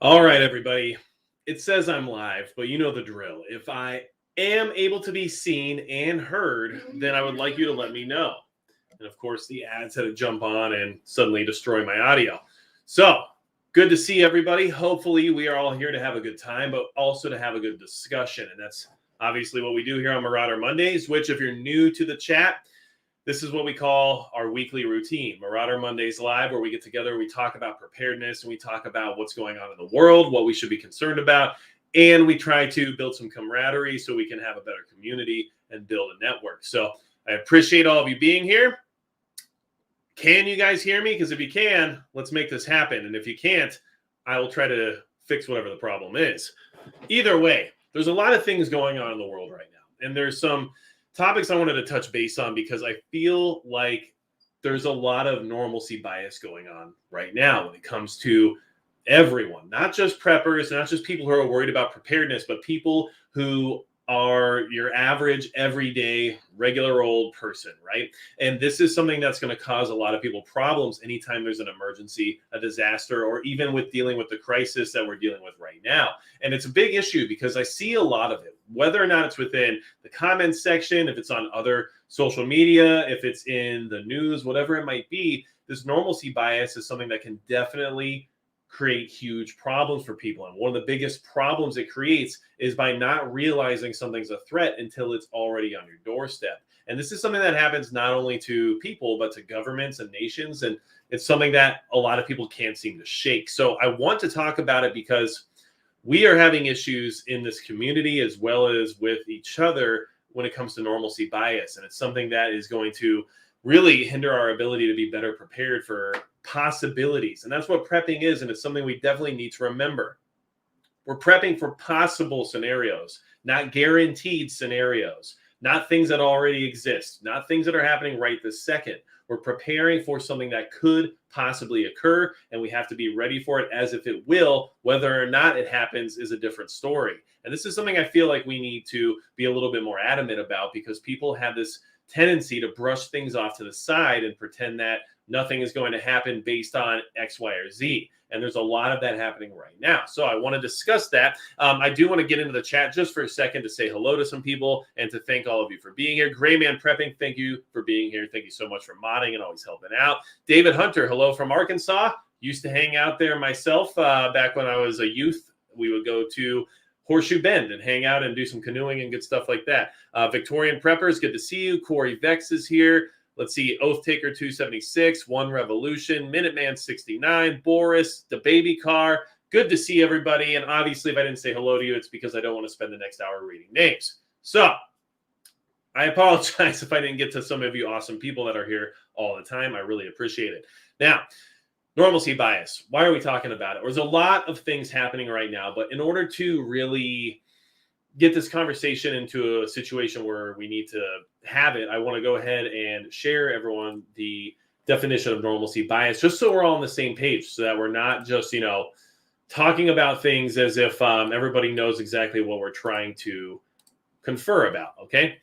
All right, everybody. It says I'm live, but you know the drill. If I am able to be seen and heard, then I would like you to let me know. And of course, the ads had to jump on and suddenly destroy my audio. So good to see everybody. Hopefully, we are all here to have a good time, but also to have a good discussion. And that's obviously what we do here on Marauder Mondays, which, if you're new to the chat, this is what we call our weekly routine, Marauder Mondays Live, where we get together, we talk about preparedness, and we talk about what's going on in the world, what we should be concerned about, and we try to build some camaraderie so we can have a better community and build a network. So I appreciate all of you being here. Can you guys hear me? Because if you can, let's make this happen. And if you can't, I will try to fix whatever the problem is. Either way, there's a lot of things going on in the world right now, and there's some topics I wanted to touch base on because I feel like there's a lot of normalcy bias going on right now when it comes to everyone, not just preppers, not just people who are worried about preparedness, but people who are your average, everyday, regular old person, right? And this is something that's going to cause a lot of people problems anytime there's an emergency, a disaster, or even with dealing with the crisis that we're dealing with right now. And it's a big issue because I see a lot of it, whether or not it's within the comments section, if it's on other social media, if it's in the news, whatever it might be. This normalcy bias is something that can definitely create huge problems for people. And one of the biggest problems it creates is by not realizing something's a threat until it's already on your doorstep. And this is something that happens not only to people, but to governments and nations. And it's something that a lot of people can't seem to shake. So I want to talk about it because we are having issues in this community as well as with each other when it comes to normalcy bias. And it's something that is going to really hinder our ability to be better prepared for possibilities. And that's what prepping is. And it's something we definitely need to remember. We're prepping for possible scenarios, not guaranteed scenarios, not things that already exist, not things that are happening right this second. We're preparing for something that could possibly occur, and we have to be ready for it as if it will. Whether or not it happens is a different story. And this is something I feel like we need to be a little bit more adamant about because people have this tendency to brush things off to the side and pretend that nothing is going to happen based on X, Y, or Z. And there's a lot of that happening right now. So I want to discuss that. I do want to get into the chat just for a second to say hello to some people and to thank all of you for being here. Grayman Prepping, thank you for being here. Thank you so much for modding and always helping out. David Hunter, hello from Arkansas. Used to hang out there myself back when I was a youth. We would go to Horseshoe Bend and hang out and do some canoeing and good stuff like that. Victorian Preppers, good to see you. Corey Vex is here. Let's see, Oath Taker 276, One Revolution, Minuteman 69, Boris, the Baby Car. Good to see everybody. And obviously, if I didn't say hello to you, it's because I don't want to spend the next hour reading names. So I apologize if I didn't get to some of you awesome people that are here all the time. I really appreciate it. Now, normalcy bias. Why are we talking about it? There's a lot of things happening right now, but in order to really get this conversation into a situation where we need to have it, I want to go ahead and share everyone the definition of normalcy bias, just so we're all on the same page, so that we're not just, talking about things as if everybody knows exactly what we're trying to confer about, okay?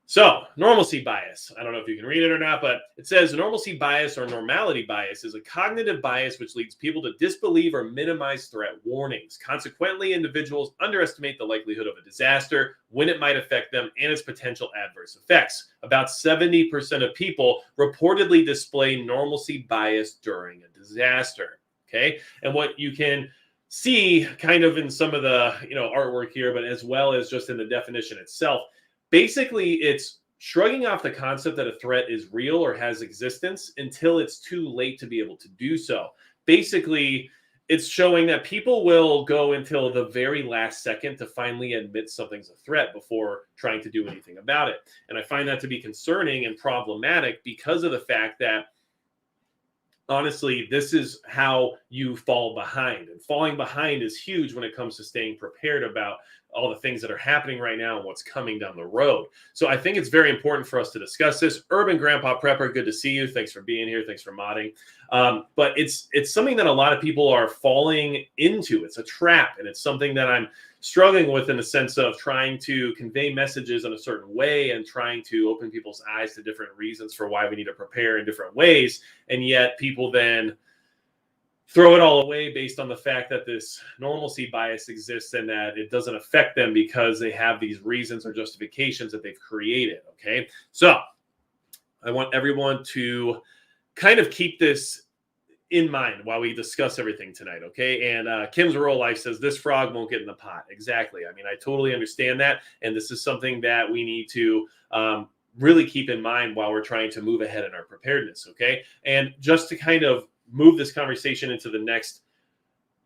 So, normalcy bias. I don't know if you can read it or not, but it says normalcy bias or normality bias is a cognitive bias which leads people to disbelieve or minimize threat warnings. Consequently, individuals underestimate the likelihood of a disaster, when it might affect them, and its potential adverse effects. About 70% of people reportedly display normalcy bias during a disaster. Okay, and what you can see kind of in some of the artwork here, but as well as just in the definition itself. Basically, it's shrugging off the concept that a threat is real or has existence until it's too late to be able to do so. Basically, it's showing that people will go until the very last second to finally admit something's a threat before trying to do anything about it. And I find that to be concerning and problematic because of the fact that, honestly, this is how you fall behind. And falling behind is huge when it comes to staying prepared about all the things that are happening right now and what's coming down the road. So I think it's very important for us to discuss this. Urban Grandpa Prepper, good to see you. Thanks for being here. Thanks for modding. But it's something that a lot of people are falling into. It's a trap, and it's something that I'm struggling with in the sense of trying to convey messages in a certain way and trying to open people's eyes to different reasons for why we need to prepare in different ways. And yet people then throw it all away based on the fact that this normalcy bias exists and that it doesn't affect them because they have these reasons or justifications that they've created. Okay. So I want everyone to kind of keep this in mind while we discuss everything tonight. Okay. And Kim's Rural Life says this frog won't get in the pot. Exactly. I mean, I totally understand that. And this is something that we need to really keep in mind while we're trying to move ahead in our preparedness. Okay. And just to kind of move this conversation into the next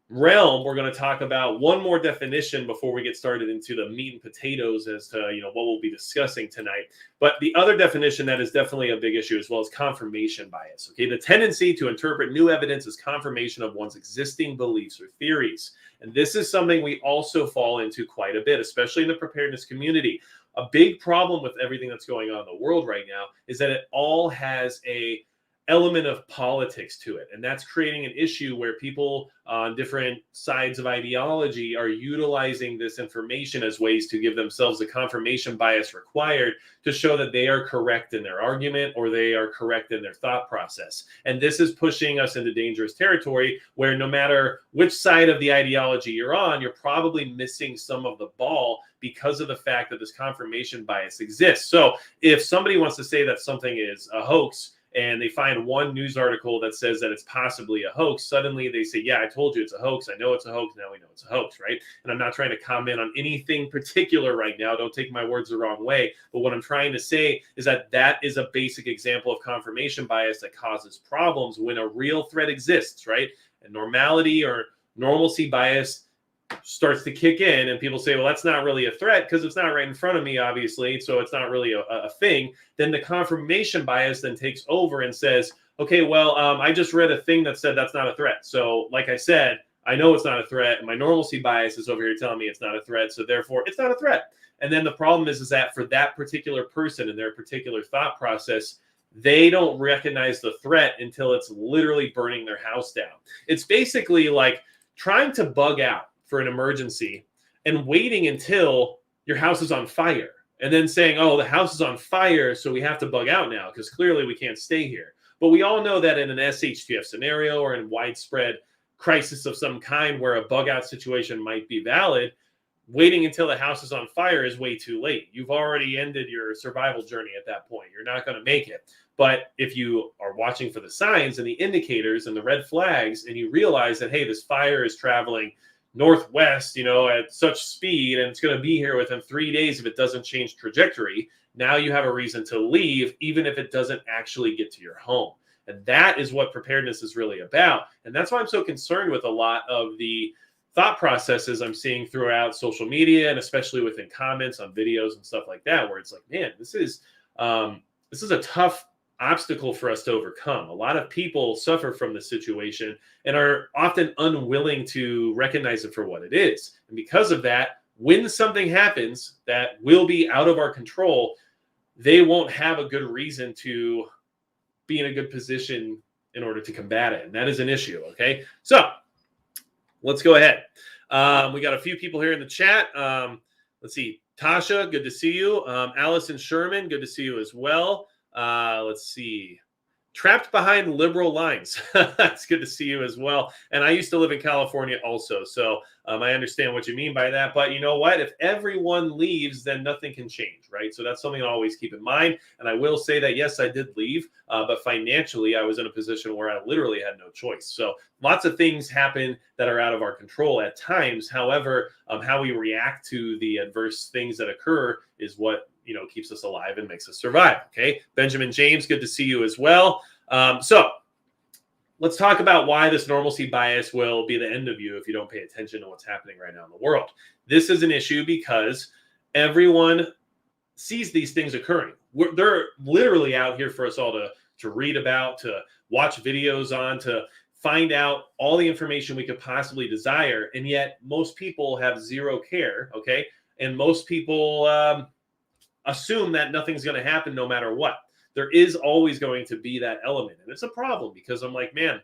realm, we're going to talk about one more definition before we get started into the meat and potatoes as to what we'll be discussing tonight. But the other definition that is definitely a big issue as well is confirmation bias. Okay, the tendency to interpret new evidence as confirmation of one's existing beliefs or theories. And this is something we also fall into quite a bit, especially in the preparedness community. A big problem with everything that's going on in the world right now is that it all has a element of politics to it. And that's creating an issue where people on different sides of ideology are utilizing this information as ways to give themselves the confirmation bias required to show that they are correct in their argument or they are correct in their thought process. And this is pushing us into dangerous territory where no matter which side of the ideology you're on, you're probably missing some of the ball because of the fact that this confirmation bias exists. So if somebody wants to say that something is a hoax, and they find one news article that says that it's possibly a hoax, suddenly they say, yeah, I told you it's a hoax. I know it's a hoax. Now we know it's a hoax, right? And I'm not trying to comment on anything particular right now. Don't take my words the wrong way. But what I'm trying to say is that that is a basic example of confirmation bias that causes problems when a real threat exists, right? And normality or normalcy bias starts to kick in and people say, well, that's not really a threat because it's not right in front of me, obviously, so it's not really a thing. Then the confirmation bias then takes over and says, okay, well, I just read a thing that said that's not a threat. So like I said, I know it's not a threat, and my normalcy bias is over here telling me it's not a threat, so therefore it's not a threat. And then the problem is that for that particular person and their particular thought process, they don't recognize the threat until it's literally burning their house down. It's basically like trying to bug out for an emergency and waiting until your house is on fire and then saying, oh, the house is on fire, so we have to bug out now because clearly we can't stay here. But we all know that in an SHTF scenario or in widespread crisis of some kind where a bug out situation might be valid, waiting until the house is on fire is way too late. You've already ended your survival journey at that point. You're not going to make it. But if you are watching for the signs and the indicators and the red flags and you realize that, hey, this fire is traveling northwest, at such speed, and it's going to be here within 3 days if it doesn't change trajectory. Now you have a reason to leave, even if it doesn't actually get to your home. And that is what preparedness is really about. And that's why I'm so concerned with a lot of the thought processes I'm seeing throughout social media, and especially within comments on videos and stuff like that, where it's like, man, this is a tough obstacle for us to overcome. A lot of people suffer from this situation and are often unwilling to recognize it for what it is. And because of that, when something happens that will be out of our control, they won't have a good reason to be in a good position in order to combat it. And that is an issue. Okay. So let's go ahead. We got a few people here in the chat. Let's see. Tasha, good to see you. Allison Sherman, good to see you as well. Let's see. Trapped behind liberal lines. It's good to see you as well. And I used to live in California also. So I understand what you mean by that. But you know what? If everyone leaves, then nothing can change, right? So that's something to always keep in mind. And I will say that, yes, I did leave. But financially, I was in a position where I literally had no choice. So lots of things happen that are out of our control at times. However, how we react to the adverse things that occur is what keeps us alive and makes us survive. Okay. Benjamin James, good to see you as well. So let's talk about why this normalcy bias will be the end of you if you don't pay attention to what's happening right now in the world. This is an issue because everyone sees these things occurring. They're literally out here for us all to read about, to watch videos on, to find out all the information we could possibly desire. And yet most people have zero care. Okay. And most people, assume that nothing's going to happen no matter what. There is always going to be that element. And it's a problem because I'm like, man,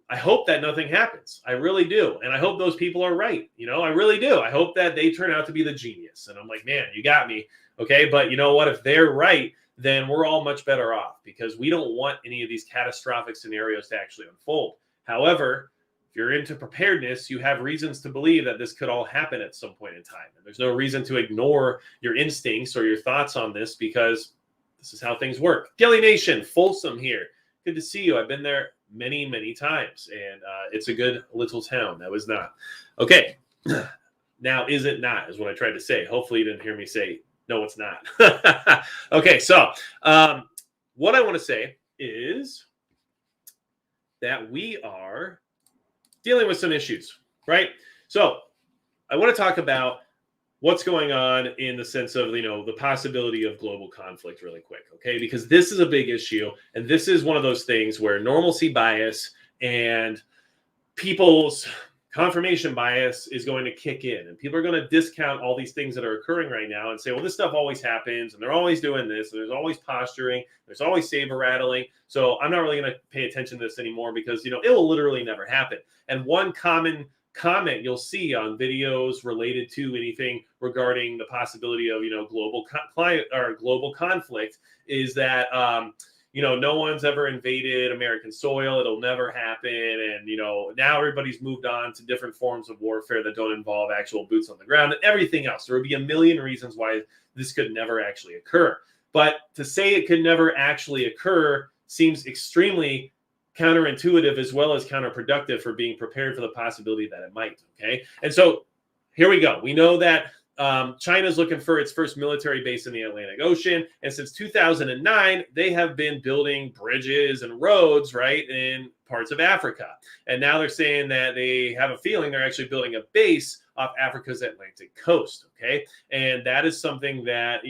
I hope that nothing happens. I really do. And I hope those people are right. I really do. I hope that they turn out to be the genius. And I'm like, man, you got me. Okay. But you know what? If they're right, then we're all much better off because we don't want any of these catastrophic scenarios to actually unfold. However, you're into preparedness, you have reasons to believe that this could all happen at some point in time. And there's no reason to ignore your instincts or your thoughts on this, because this is how things work. Gilly Nation, Folsom here. Good to see you. I've been there many, many times, and it's a good little town. That was not. Okay. Now, is it not, is what I tried to say. Hopefully you didn't hear me say, no, it's not. Okay, so what I want to say is that we are dealing with some issues, right? So I want to talk about what's going on in the sense of, the possibility of global conflict really quick, okay? Because this is a big issue, and this is one of those things where normalcy bias and people's confirmation bias is going to kick in, and people are going to discount all these things that are occurring right now and say, well, this stuff always happens, and they're always doing this, and there's always posturing, there's always saber rattling, so I'm not really going to pay attention to this anymore, because it will literally never happen. And one common comment you'll see on videos related to anything regarding the possibility of global conflict is that no one's ever invaded American soil. It'll never happen. And, now everybody's moved on to different forms of warfare that don't involve actual boots on the ground and everything else. There would be a million reasons why this could never actually occur. But to say it could never actually occur seems extremely counterintuitive as well as counterproductive for being prepared for the possibility that it might. Okay. And so here we go. We know that China's looking for its first military base in the Atlantic Ocean. And since 2009, they have been building bridges and roads, right, in parts of Africa. And now they're saying that they have a feeling they're actually building a base off Africa's Atlantic coast. Okay. And that is something that,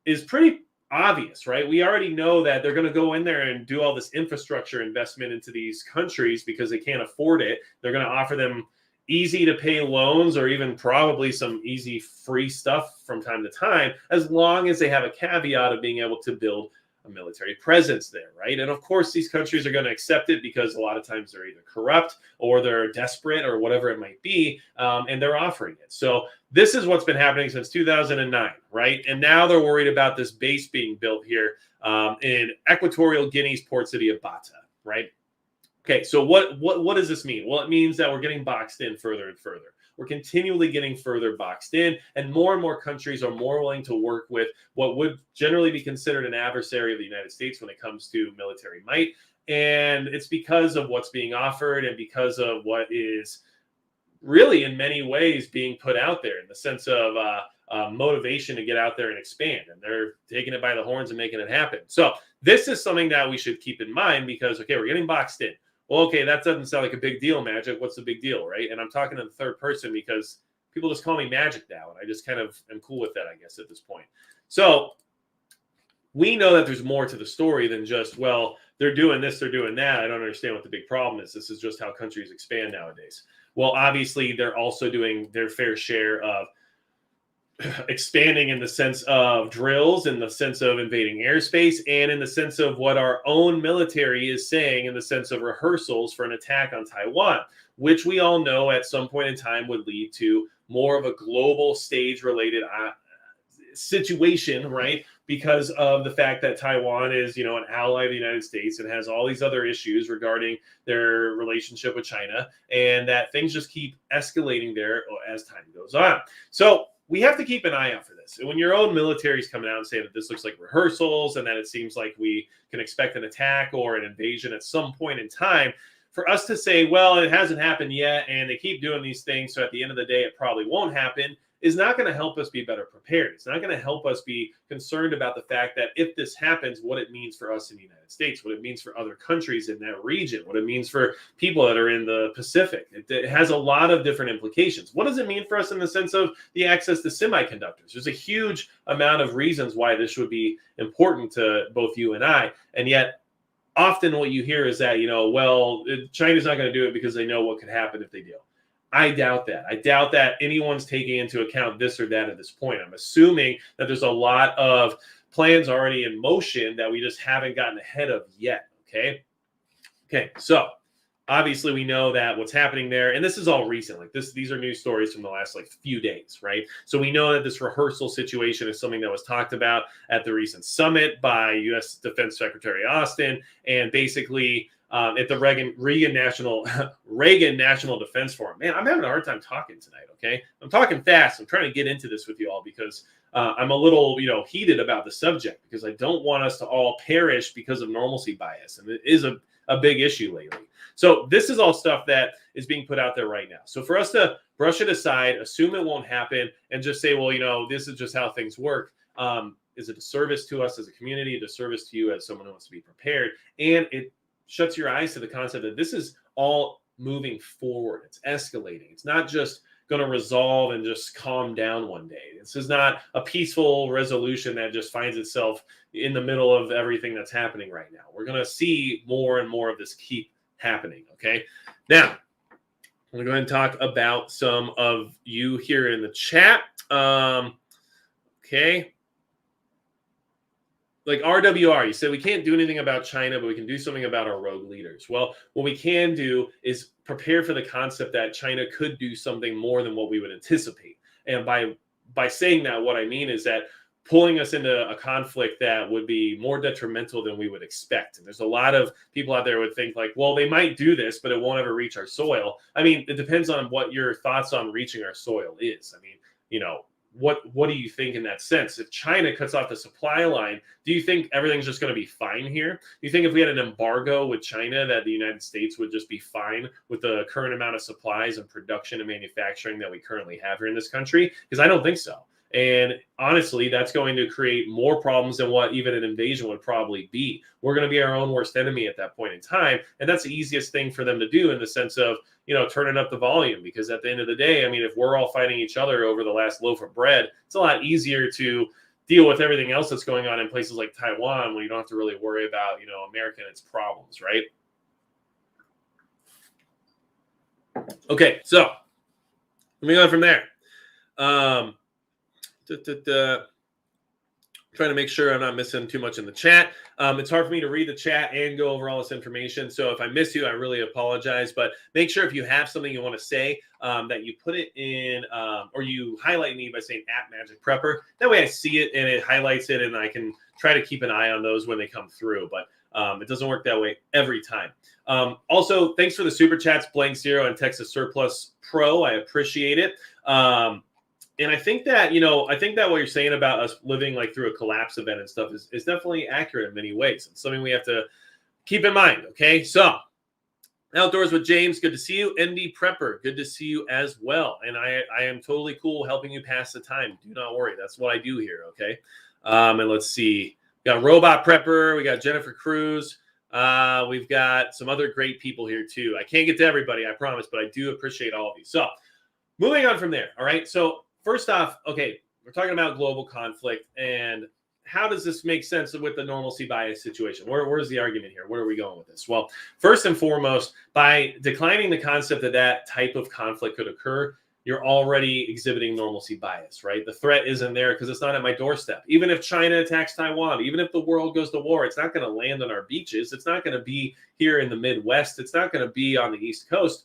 is pretty obvious, right? We already know that they're going to go in there and do all this infrastructure investment into these countries because they can't afford it. They're going to offer them easy to pay loans or even probably some easy free stuff from time to time, as long as they have a caveat of being able to build a military presence there, right? And of course, these countries are going to accept it because a lot of times they're either corrupt or they're desperate or whatever it might be, and they're offering it. So this is what's been happening since 2009, right? And now they're worried about this base being built here in Equatorial Guinea's port city of Bata, right? Okay, so what does this mean? Well, it means that we're getting boxed in further and further. We're continually getting further boxed in, and more countries are more willing to work with what would generally be considered an adversary of the United States when it comes to military might. And it's because of what's being offered and because of what is really in many ways being put out there in the sense of motivation to get out there and expand. And they're taking it by the horns and making it happen. So this is something that we should keep in mind because, okay, we're getting boxed in. Well, okay, that doesn't sound like a big deal, Magic. What's the big deal, right? And I'm talking in the third person because people just call me Magic now, and I just kind of am cool with that, I guess, at this point. So we know that there's more to the story than just, well, they're doing this, they're doing that. I don't understand what the big problem is. This is just how countries expand nowadays. Well, obviously, they're also doing their fair share of expanding in the sense of drills, in the sense of invading airspace, and in the sense of what our own military is saying in the sense of rehearsals for an attack on Taiwan, which we all know at some point in time would lead to more of a global stage-related situation, right? Because of the fact that Taiwan is, an ally of the United States and has all these other issues regarding their relationship with China, and that things just keep escalating there as time goes on. So we have to keep an eye out for this. And when your own military is coming out and saying that this looks like rehearsals and that it seems like we can expect an attack or an invasion at some point in time, for us to say, well, it hasn't happened yet and they keep doing these things, so at the end of the day, it probably won't happen, is not going to help us be better prepared. It's not going to help us be concerned about the fact that if this happens, what it means for us in the United States, what it means for other countries in that region, what it means for people that are in the Pacific. It has a lot of different implications. What does it mean for us in the sense of the access to semiconductors? There's a huge amount of reasons why this would be important to both you and I. And yet, often what you hear is that, well, China's not going to do it because they know what could happen if they do. I doubt that. I doubt that anyone's taking into account this or that at this point. I'm assuming that there's a lot of plans already in motion that we just haven't gotten ahead of yet. Okay. So obviously we know that what's happening there, and this is all recent, these are news stories from the last few days, right? So we know that this rehearsal situation is something that was talked about at the recent summit by U.S. Defense Secretary Austin, and basically at the Reagan National Defense Forum. Man, I'm having a hard time talking tonight. Okay, I'm talking fast. I'm trying to get into this with you all because I'm a little, heated about the subject because I don't want us to all perish because of normalcy bias, and it is a big issue lately. So this is all stuff that is being put out there right now. So for us to brush it aside, assume it won't happen, and just say, well, this is just how things work, is a disservice to us as a community, a disservice to you as someone who wants to be prepared, and it shuts your eyes to the concept that this is all moving forward. It's escalating. It's not just going to resolve and just calm down one day. This is not a peaceful resolution that just finds itself in the middle of everything that's happening right now. We're going to see more and more of this keep happening. Okay. Now, I'm going to go ahead and talk about some of you here in the chat. Okay. Like RWR, you said we can't do anything about China, but we can do something about our rogue leaders. Well, what we can do is prepare for the concept that China could do something more than what we would anticipate. And by saying that, what I mean is that pulling us into a conflict that would be more detrimental than we would expect. And there's a lot of people out there who would think like, well, they might do this, but it won't ever reach our soil. I mean, it depends on what your thoughts on reaching our soil is. I mean, what do you think in that sense? If China cuts off the supply line, do you think everything's just going to be fine here? Do you think if we had an embargo with China that the United States would just be fine with the current amount of supplies and production and manufacturing that we currently have here in this country? Because I don't think so. And honestly, that's going to create more problems than what even an invasion would probably be. We're going to be our own worst enemy at that point in time. And that's the easiest thing for them to do in the sense of, turning up the volume. Because at the end of the day, I mean, if we're all fighting each other over the last loaf of bread, it's a lot easier to deal with everything else that's going on in places like Taiwan when you don't have to really worry about, America and its problems, right? Okay, so let me go on from there. Trying to make sure I'm not missing too much in the chat. It's hard for me to read the chat and go over all this information. So if I miss you, I really apologize. But make sure if you have something you want to say, that you put it in or you highlight me by saying @MagicPrepper. That way I see it and it highlights it and I can try to keep an eye on those when they come through. But it doesn't work that way every time. Also, thanks for the super chats, Blank Zero and Texas Surplus Pro. I appreciate it. And I think that, what you're saying about us living like through a collapse event and stuff is definitely accurate in many ways. It's something we have to keep in mind. Okay. So Outdoors with James, good to see you. ND Prepper, good to see you as well. And I am totally cool helping you pass the time. Do not worry. That's what I do here. Okay. And let's see. We got Robot Prepper. We got Jennifer Cruz. We've got some other great people here too. I can't get to everybody, I promise, but I do appreciate all of you. So moving on from there. All right. So first off, okay, we're talking about global conflict, and how does this make sense with the normalcy bias situation? Where's the argument here? Where are we going with this? Well, first and foremost, by declining the concept that type of conflict could occur, you're already exhibiting normalcy bias, right? The threat isn't there because it's not at my doorstep. Even if China attacks Taiwan, even if the world goes to war, it's not going to land on our beaches. It's not going to be here in the Midwest. It's not going to be on the East Coast.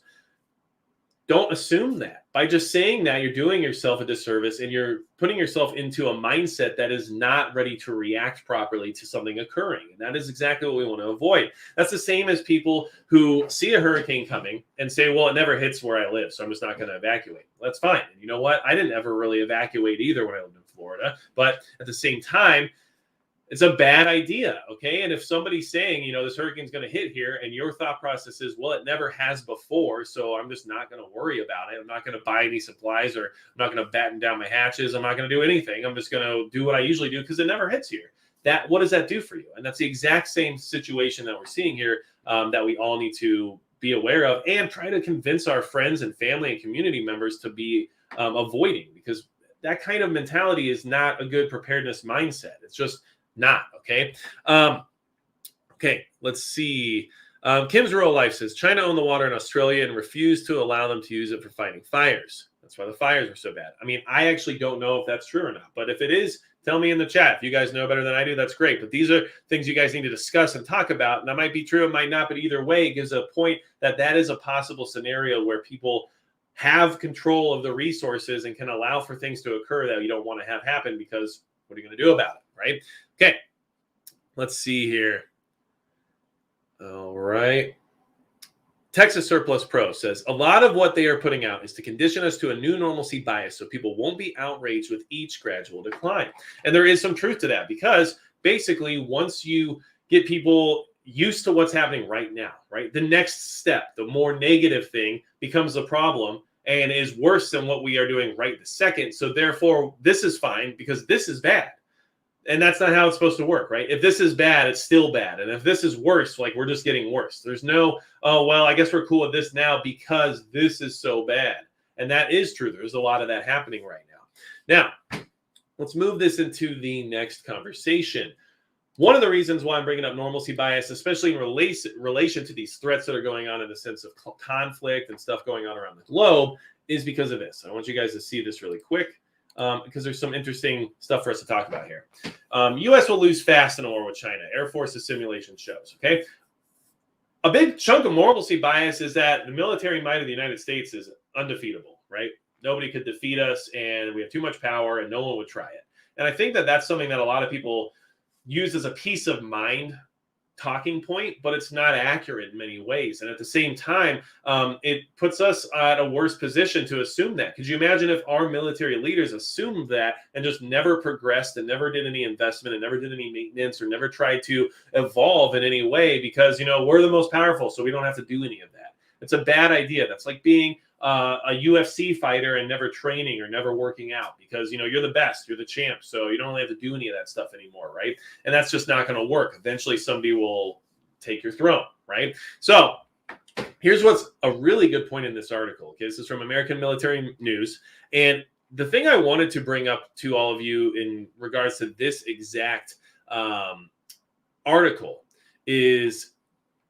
Don't assume that. By just saying that, you're doing yourself a disservice and you're putting yourself into a mindset that is not ready to react properly to something occurring. And that is exactly what we want to avoid. That's the same as people who see a hurricane coming and say, well, it never hits where I live, so I'm just not going to evacuate. That's fine. And you know what? I didn't ever really evacuate either when I lived in Florida. But at the same time, it's a bad idea, okay? And if somebody's saying, this hurricane's going to hit here, and your thought process is, well, it never has before, so I'm just not going to worry about it. I'm not going to buy any supplies, or I'm not going to batten down my hatches. I'm not going to do anything. I'm just going to do what I usually do because it never hits here. What does that do for you? And that's the exact same situation that we're seeing here that we all need to be aware of and try to convince our friends and family and community members to be avoiding, because that kind of mentality is not a good preparedness mindset. It's just not. Okay. Okay. Let's see. Kim's Rural Life says China owned the water in Australia and refused to allow them to use it for fighting fires. That's why the fires were so bad. I mean, I actually don't know if that's true or not, but if it is, tell me in the chat. If you guys know better than I do, that's great. But these are things you guys need to discuss and talk about. And that might be true, it might not, but either way, it gives a point that is a possible scenario where people have control of the resources and can allow for things to occur that you don't want to have happen, because what are you going to do about it, right? Okay, let's see here. All right. Texas Surplus Pro says a lot of what they are putting out is to condition us to a new normalcy bias so people won't be outraged with each gradual decline. And there is some truth to that because basically, once you get people used to what's happening right now, right, the next step, the more negative thing becomes a problem and is worse than what we are doing right this second. So, therefore, this is fine because this is bad. And that's not how it's supposed to work, right? If this is bad, it's still bad. And if this is worse, like we're just getting worse. There's no, oh, well, I guess we're cool with this now because this is so bad. And that is true. There's a lot of that happening right now. Now, let's move this into the next conversation. One of the reasons why I'm bringing up normalcy bias, especially in relation to these threats that are going on in the sense of conflict and stuff going on around the globe, is because of this. I want you guys to see this really quick. Because there's some interesting stuff for us to talk about here. U.S. will lose fast in a war with China. Air Force's simulation shows, okay? A big chunk of normalcy bias is that the military might of the United States is undefeatable, right? Nobody could defeat us, and we have too much power, and no one would try it. And I think that that's something that a lot of people use as a peace of mind talking point, but it's not accurate in many ways. And at the same time, it puts us at a worse position to assume that. Could you imagine if our military leaders assumed that and just never progressed and never did any investment and never did any maintenance or never tried to evolve in any way because, we're the most powerful, so we don't have to do any of that. It's a bad idea. That's like being a UFC fighter and never training or never working out because, you're the best, you're the champ. So you don't really have to do any of that stuff anymore, right? And that's just not going to work. Eventually somebody will take your throne, right? So here's what's a really good point in this article. Okay, this is from American Military News. And the thing I wanted to bring up to all of you in regards to this exact article is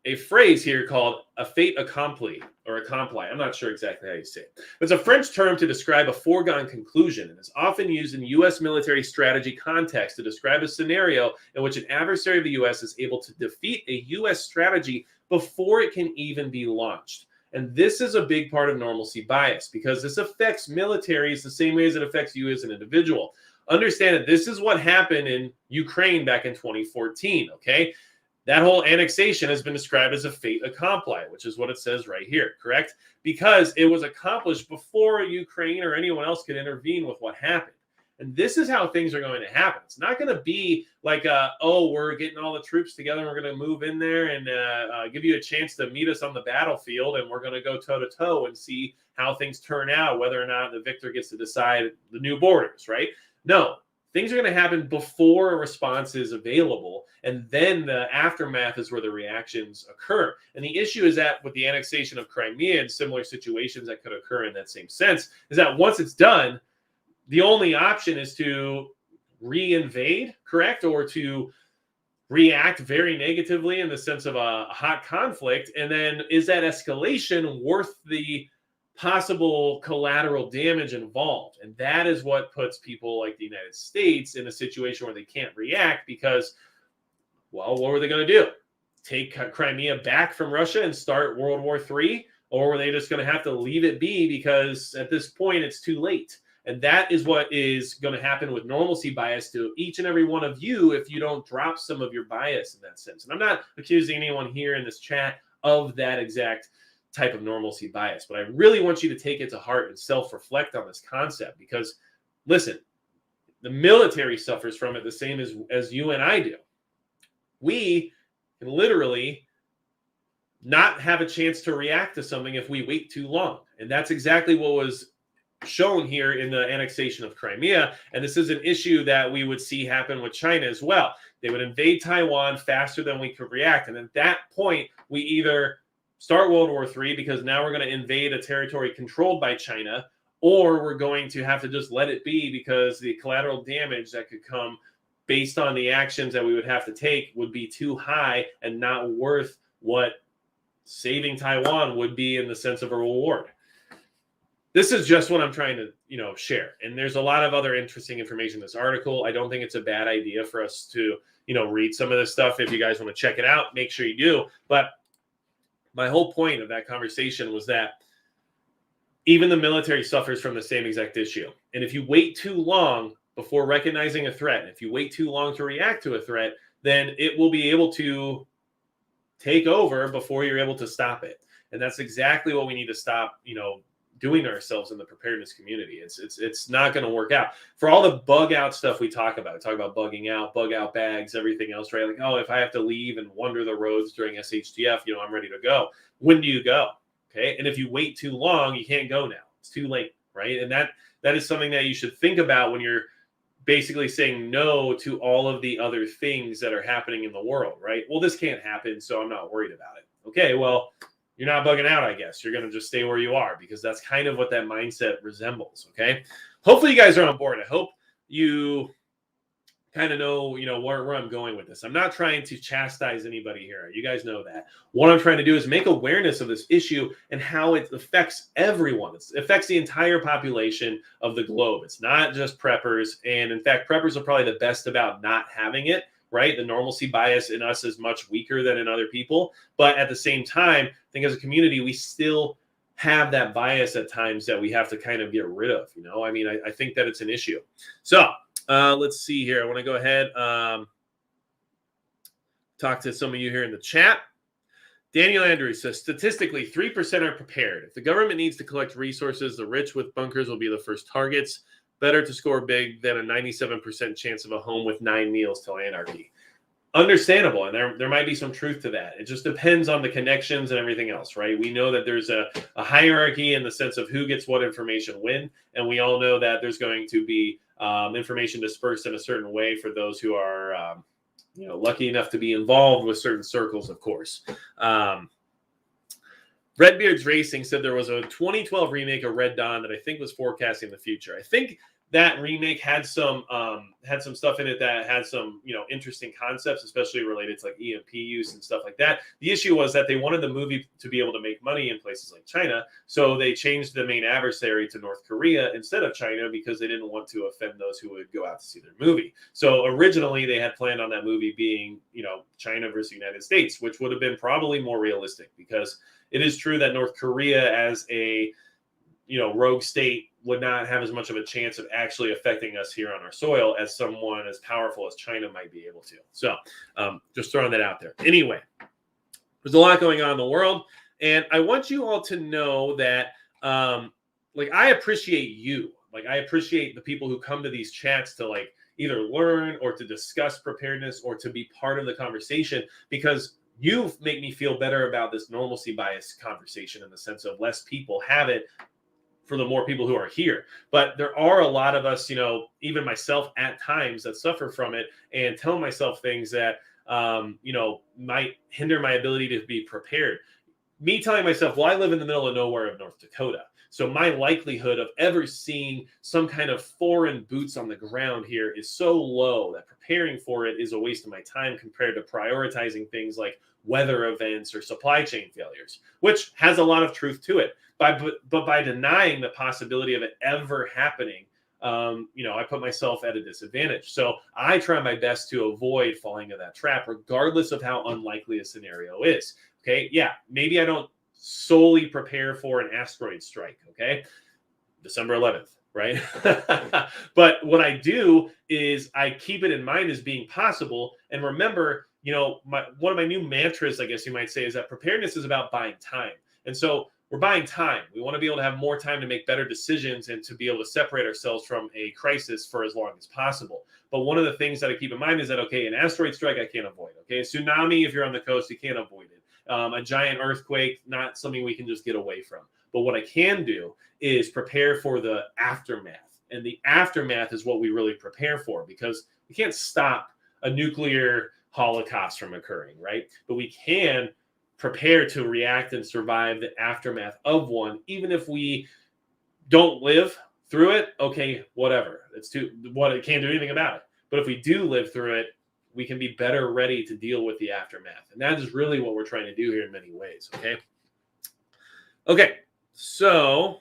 a phrase here called a fait accompli or accompli. I'm not sure exactly how you say it. It's a French term to describe a foregone conclusion and is often used in U.S. military strategy context to describe a scenario in which an adversary of the U.S. is able to defeat a U.S. strategy before it can even be launched. And this is a big part of normalcy bias because this affects militaries the same way as it affects you as an individual. Understand that this is what happened in Ukraine back in 2014, okay? That whole annexation has been described as a fait accompli, which is what it says right here, correct? Because it was accomplished before Ukraine or anyone else could intervene with what happened. And this is how things are going to happen. It's not going to be like, we're getting all the troops together and we're going to move in there and give you a chance to meet us on the battlefield and we're going to go toe-to-toe and see how things turn out, whether or not the victor gets to decide the new borders, right? No. Things are going to happen before a response is available, and then the aftermath is where the reactions occur. And the issue is that with the annexation of Crimea and similar situations that could occur in that same sense, is that once it's done, the only option is to re-invade, correct? Or to react very negatively in the sense of a hot conflict. And then is that escalation worth the possible collateral damage involved? And that is what puts people like the United States in a situation where they can't react because, well, what were they going to do? Take Crimea back from Russia and start World War III? Or were they just going to have to leave it be because at this point it's too late? And that is what is going to happen with normalcy bias to each and every one of you if you don't drop some of your bias in that sense. And I'm not accusing anyone here in this chat of that exact type of normalcy bias, but I really want you to take it to heart and self-reflect on this concept because, listen, the military suffers from it the same as you and I do. We can literally not have a chance to react to something if we wait too long. And that's exactly what was shown here in the annexation of Crimea. And this is an issue that we would see happen with China as well. They would invade Taiwan faster than we could react. And at that point, we either start World War III because now we're going to invade a territory controlled by China, or we're going to have to just let it be because the collateral damage that could come based on the actions that we would have to take would be too high and not worth what saving Taiwan would be in the sense of a reward. This is just what I'm trying to, share. And there's a lot of other interesting information in this article. I don't think it's a bad idea for us to, read some of this stuff. If you guys want to check it out, make sure you do. But my whole point of that conversation was that even the military suffers from the same exact issue. And if you wait too long before recognizing a threat, if you wait too long to react to a threat, then it will be able to take over before you're able to stop it. And that's exactly what we need to stop, doing to ourselves in the preparedness community. It's not going to work out. For all the bug out stuff we talk about bugging out, bug out bags, everything else, right? Like, oh, if I have to leave and wander the roads during SHTF, I'm ready to go. When do you go? Okay. And if you wait too long, you can't go now. It's too late, right? And that is something that you should think about when you're basically saying no to all of the other things that are happening in the world, right? Well, this can't happen, so I'm not worried about it. Okay, well, you're not bugging out, I guess. You're going to just stay where you are, because that's kind of what that mindset resembles, okay? Hopefully you guys are on board. I hope you kind of know, where I'm going with this. I'm not trying to chastise anybody here. You guys know that. What I'm trying to do is make awareness of this issue and how it affects everyone. It affects the entire population of the globe. It's not just preppers. And in fact, preppers are probably the best about not having it, right? The normalcy bias in us is much weaker than in other people. But at the same time, I think as a community, we still have that bias at times that we have to kind of get rid of. I think that it's an issue. So let's see here. I want to go ahead, talk to some of you here in the chat. Daniel Andrews says, statistically, 3% are prepared. If the government needs to collect resources, the rich with bunkers will be the first targets. Better to score big than a 97% chance of a home with 9 meals till anarchy. Understandable, and there might be some truth to that. It just depends on the connections and everything else, right? We know that there's a hierarchy in the sense of who gets what information when, and we all know that there's going to be information dispersed in a certain way for those who are, lucky enough to be involved with certain circles, of course. Redbeard's Racing said there was a 2012 remake of Red Dawn that I think was forecasting the future. I think that remake had some stuff in it that had some, interesting concepts, especially related to like EMP use and stuff like that. The issue was that they wanted the movie to be able to make money in places like China. So they changed the main adversary to North Korea instead of China because they didn't want to offend those who would go out to see their movie. So originally they had planned on that movie being, China versus the United States, which would have been probably more realistic, because it is true that North Korea as a, rogue state would not have as much of a chance of actually affecting us here on our soil as someone as powerful as China might be able to. So just throwing that out there. Anyway, there's a lot going on in the world. And I want you all to know that, I appreciate you. I appreciate the people who come to these chats to either learn or to discuss preparedness or to be part of the conversation, because you make me feel better about this normalcy bias conversation in the sense of less people have it for the more people who are here. But there are a lot of us, even myself at times, that suffer from it and tell myself things that, might hinder my ability to be prepared. Me telling myself, well, I live in the middle of nowhere of North Dakota, so my likelihood of ever seeing some kind of foreign boots on the ground here is so low that preparing for it is a waste of my time compared to prioritizing things like weather events or supply chain failures, which has a lot of truth to it. But by denying the possibility of it ever happening, I put myself at a disadvantage. So I try my best to avoid falling into that trap, regardless of how unlikely a scenario is. Okay, yeah, maybe I don't solely prepare for an asteroid strike. Okay, December 11th, right? But what I do is I keep it in mind as being possible, and remember, one of my new mantras, I guess you might say, is that preparedness is about buying time. And so we're buying time. We want to be able to have more time to make better decisions and to be able to separate ourselves from a crisis for as long as possible. But one of the things that I keep in mind is that, okay, an asteroid strike, I can't avoid. Okay, a tsunami, if you're on the coast, you can't avoid it. A giant earthquake, not something we can just get away from. But what I can do is prepare for the aftermath. And the aftermath is what we really prepare for, because we can't stop a nuclear holocaust from occurring, right? But we can prepare to react and survive the aftermath of one, even if we don't live through it. Okay, whatever. I can't do anything about it. But if we do live through it, we can be better ready to deal with the aftermath. And that is really what we're trying to do here in many ways. Okay, so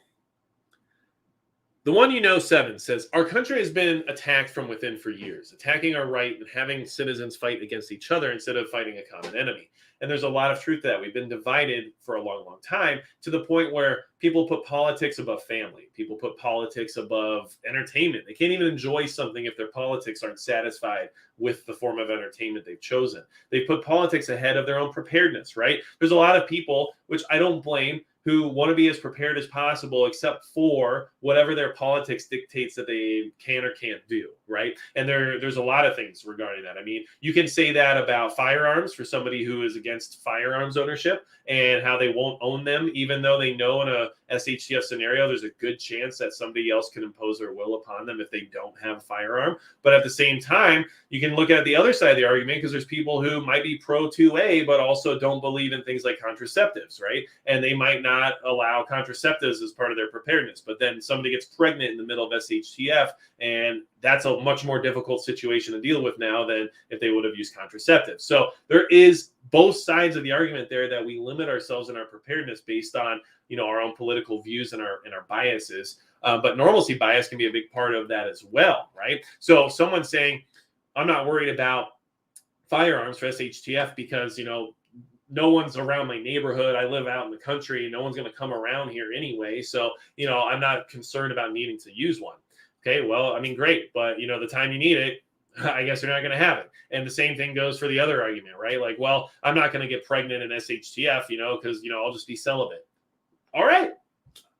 the 7 says, our country has been attacked from within for years, attacking our right and having citizens fight against each other instead of fighting a common enemy. And there's a lot of truth to that. We've been divided for a long, long time, to the point where people put politics above family. People put politics above entertainment. They can't even enjoy something if their politics aren't satisfied with the form of entertainment they've chosen. They put politics ahead of their own preparedness, right? There's a lot of people, which I don't blame, who want to be as prepared as possible, except for whatever their politics dictates that they can or can't do, right? And there's a lot of things regarding that. I mean, you can say that about firearms for somebody who is against firearms ownership and how they won't own them, even though they know in a SHTF scenario, there's a good chance that somebody else can impose their will upon them if they don't have a firearm. But at the same time, you can look at the other side of the argument, because there's people who might be pro 2A, but also don't believe in things like contraceptives, right? And they might not allow contraceptives as part of their preparedness. But then somebody gets pregnant in the middle of SHTF, and that's a much more difficult situation to deal with now than if they would have used contraceptives. So there is both sides of the argument there, that we limit ourselves in our preparedness based on, our own political views and our biases. But normalcy bias can be a big part of that as well, right? So someone saying, I'm not worried about firearms for SHTF because, no one's around my neighborhood. I live out in the country. No one's going to come around here anyway. So, I'm not concerned about needing to use one. Okay, well, I mean, great. But, the time you need it, I guess you're not going to have it. And the same thing goes for the other argument, right? Like, well, I'm not going to get pregnant in SHTF, because, I'll just be celibate. All right.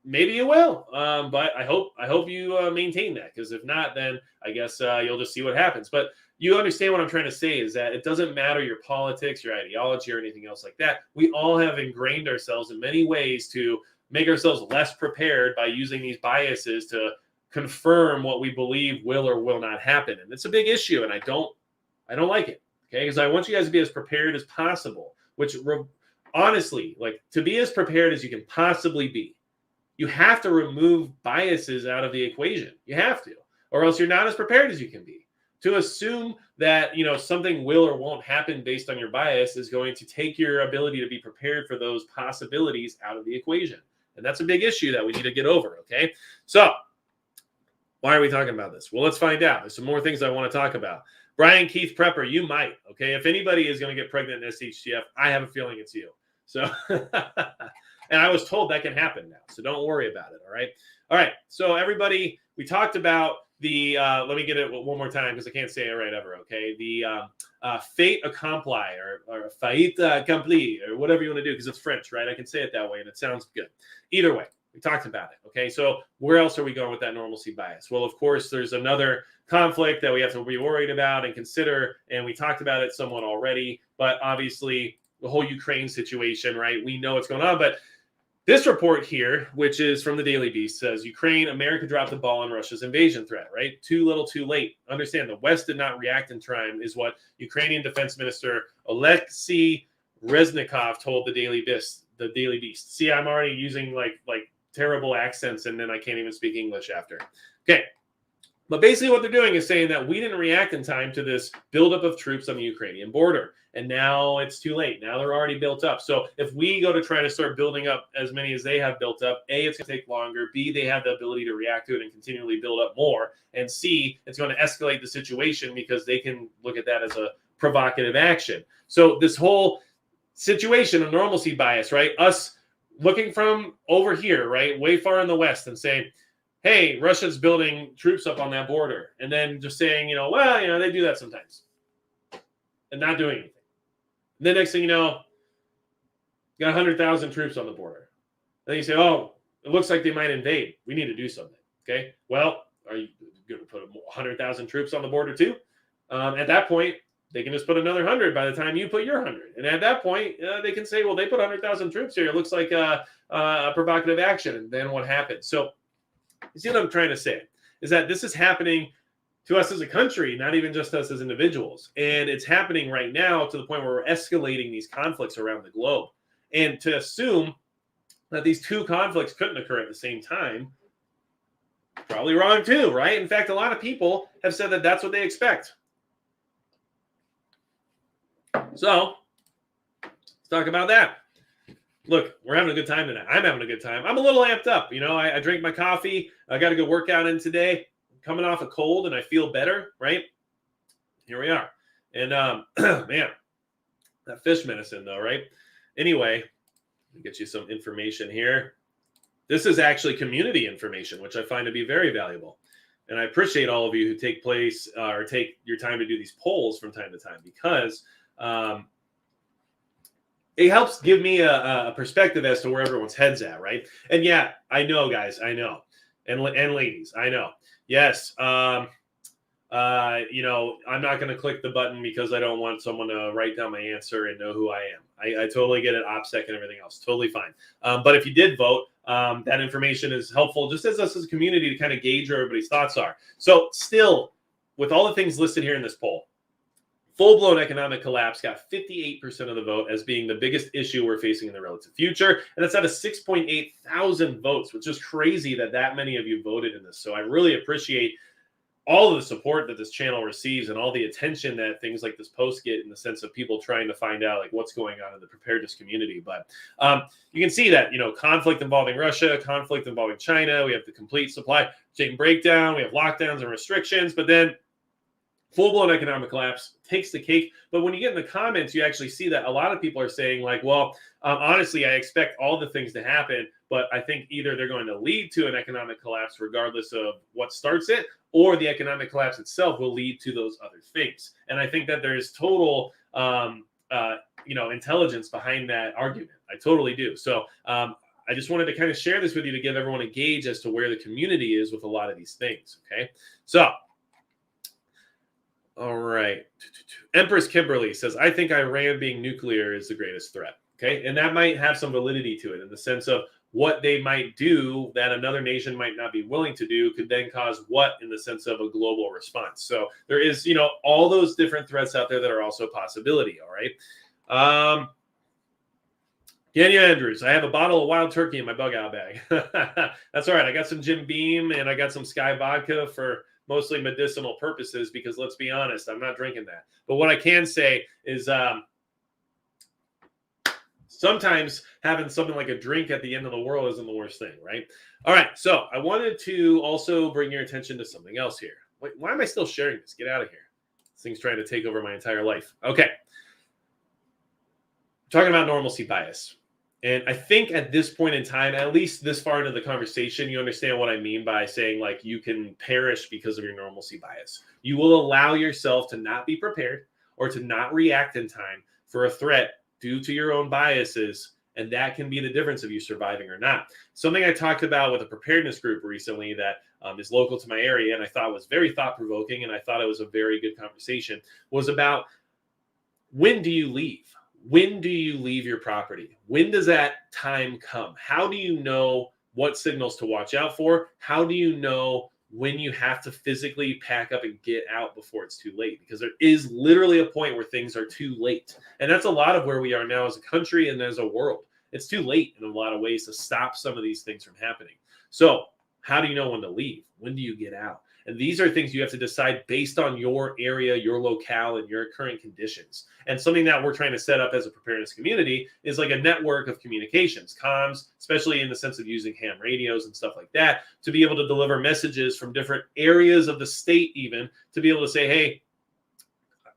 Maybe you will. But I hope you maintain that, because if not, then I guess you'll just see what happens. But you understand what I'm trying to say is that it doesn't matter your politics, your ideology, or anything else like that. We all have ingrained ourselves in many ways to make ourselves less prepared by using these biases to confirm what we believe will or will not happen. And it's a big issue, and I don't like it, okay? Because I want you guys to be as prepared as possible, which honestly, like, to be as prepared as you can possibly be, you have to remove biases out of the equation. You have to, or else you're not as prepared as you can be. To assume that, something will or won't happen based on your bias is going to take your ability to be prepared for those possibilities out of the equation. And that's a big issue that we need to get over, okay? So why are we talking about this? Well, let's find out. There's some more things I want to talk about. Brian Keith Prepper, you might, okay? If anybody is going to get pregnant in SHTF, I have a feeling it's you. So, and I was told that can happen now, so don't worry about it, all right? All right, so everybody, we talked about the, let me get it one more time because I can't say it right ever, okay? The fait accompli or fait accompli or whatever you want to do, because it's French, right? I can say it that way and it sounds good. Either way, we talked about it, okay? So where else are we going with that normalcy bias? Well, of course, there's another conflict that we have to be worried about and consider, and we talked about it somewhat already, but obviously the whole Ukraine situation, right? We know what's going on, but this report here, which is from the Daily Beast, says Ukraine, America dropped the ball on Russia's invasion threat, right? Too little, too late. Understand, the West did not react in time, is what Ukrainian Defense Minister Oleksiy Reznikov told the Daily Beast. See, I'm already using like terrible accents, and then I can't even speak English after. Okay. But basically what they're doing is saying that we didn't react in time to this buildup of troops on the Ukrainian border. And now it's too late. Now they're already built up. So if we go to try to start building up as many as they have built up, A, it's going to take longer. B, they have the ability to react to it and continually build up more. And C, it's going to escalate the situation because they can look at that as a provocative action. So this whole situation of normalcy bias, right? Us looking from over here, right, way far in the West and saying, hey, Russia's building troops up on that border. And then just saying, well, they do that sometimes. And not doing anything. And then next thing you know, you got 100,000 troops on the border. And then you say, oh, it looks like they might invade. We need to do something. Okay. Well, are you going to put 100,000 troops on the border too? At that point, they can just put another 100 by the time you put your 100. And at that point, they can say, well, they put 100,000 troops here. It looks like a provocative action. And then what happens? So you see what I'm trying to say is that this is happening to us as a country, not even just us as individuals. And it's happening right now to the point where we're escalating these conflicts around the globe. And to assume that these two conflicts couldn't occur at the same time, probably wrong too, right? In fact, a lot of people have said that that's what they expect. So let's talk about that. Look, we're having a good time tonight. I'm having a good time. I'm a little amped up. I drank my coffee. I got a good workout in today. Coming off a cold and I feel better, right? Here we are. And man, That fish medicine, though, right? Anyway, let me get you some information here. This is actually community information, which I find to be very valuable. And I appreciate all of you who take your time to do these polls from time to time, because it helps give me a perspective as to where everyone's head's at, right? And yeah, I know, guys, I know, and ladies, I know. Yes, I'm not going to click the button because I don't want someone to write down my answer and know who I am. I totally get it, OPSEC and everything else, totally fine. But if you did vote, that information is helpful just as us as a community to kind of gauge where everybody's thoughts are. So still, with all the things listed here in this poll, full-blown economic collapse got 58% of the vote as being the biggest issue we're facing in the relative future. And that's out of 6.8 thousand votes, which is crazy that many of you voted in this. So I really appreciate all of the support that this channel receives and all the attention that things like this post get, in the sense of people trying to find out like what's going on in the preparedness community. But you can see that, conflict involving Russia, conflict involving China, we have the complete supply chain breakdown, we have lockdowns and restrictions, but then full-blown economic collapse takes the cake. But when you get in the comments, you actually see that a lot of people are saying like, well, honestly, I expect all the things to happen, but I think either they're going to lead to an economic collapse regardless of what starts it, or the economic collapse itself will lead to those other things. And I think that there's total, intelligence behind that argument. I totally do. So I just wanted to kind of share this with you to give everyone a gauge as to where the community is with a lot of these things. Okay. So, all right. Empress Kimberly says, I think Iran being nuclear is the greatest threat. Okay. And that might have some validity to it, in the sense of what they might do that another nation might not be willing to do could then cause what, in the sense of a global response. So there is, all those different threats out there that are also a possibility. All right. Kenya Andrews, I have a bottle of wild turkey in my bug out bag. That's all right. I got some Jim Beam and I got some Sky vodka for mostly medicinal purposes, because let's be honest, I'm not drinking that. But what I can say is sometimes having something like a drink at the end of the world isn't the worst thing, right? All right, so I wanted to also bring your attention to something else here. Wait, why am I still sharing this? Get out of here. This thing's trying to take over my entire life. Okay. Talking about normalcy bias. And I think at this point in time, at least this far into the conversation, you understand what I mean by saying like you can perish because of your normalcy bias. You will allow yourself to not be prepared or to not react in time for a threat due to your own biases. And that can be the difference of you surviving or not. Something I talked about with a preparedness group recently that is local to my area, and I thought was very thought-provoking, and I thought it was a very good conversation, was about, when do you leave? When do you leave your property? When does that time come? How do you know what signals to watch out for? How do you know when you have to physically pack up and get out before it's too late? Because there is literally a point where things are too late. And that's a lot of where we are now as a country and as a world. It's too late in a lot of ways to stop some of these things from happening. So how do you know when to leave? When do you get out? And these are things you have to decide based on your area, your locale, and your current conditions. And something that we're trying to set up as a preparedness community is like a network of communications, comms, especially in the sense of using ham radios and stuff like that, to be able to deliver messages from different areas of the state, even to be able to say, hey,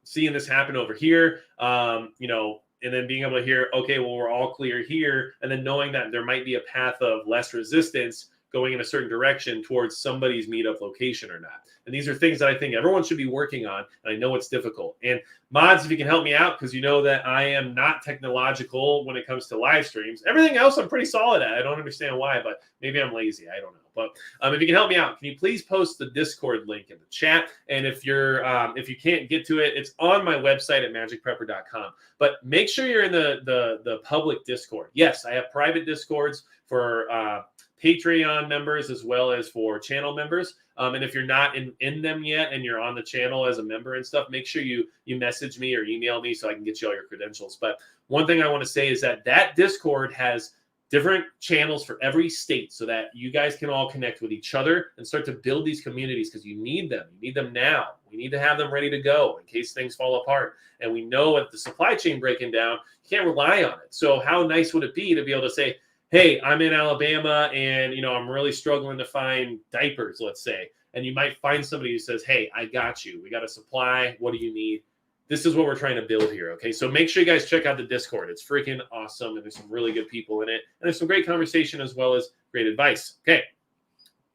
seeing this happen over here, and then being able to hear, okay, well, we're all clear here. And then knowing that there might be a path of less resistance going in a certain direction towards somebody's meetup location or not. And these are things that I think everyone should be working on. And I know it's difficult. And mods, if you can help me out, because you know that I am not technological when it comes to live streams. Everything else I'm pretty solid at. I don't understand why, but maybe I'm lazy. I don't know. But if you can help me out, can you please post the Discord link in the chat? And if you can't get to it, it's on my website at magicprepper.com. But make sure you're in the public Discord. Yes, I have private Discords for Patreon members as well as for channel members. And if you're not in them yet and you're on the channel as a member and stuff, make sure you message me or email me so I can get you all your credentials. But one thing I want to say is that Discord has different channels for every state so that you guys can all connect with each other and start to build these communities, because you need them. You need them now. We need to have them ready to go in case things fall apart. And we know with the supply chain breaking down, you can't rely on it. So how nice would it be to be able to say, hey, I'm in Alabama and, I'm really struggling to find diapers, let's say. And you might find somebody who says, hey, I got you. We got a supply. What do you need? this is what we're trying to build here, okay? So make sure you guys check out the Discord. It's freaking awesome, and there's some really good people in it, and there's some great conversation as well as great advice. Okay,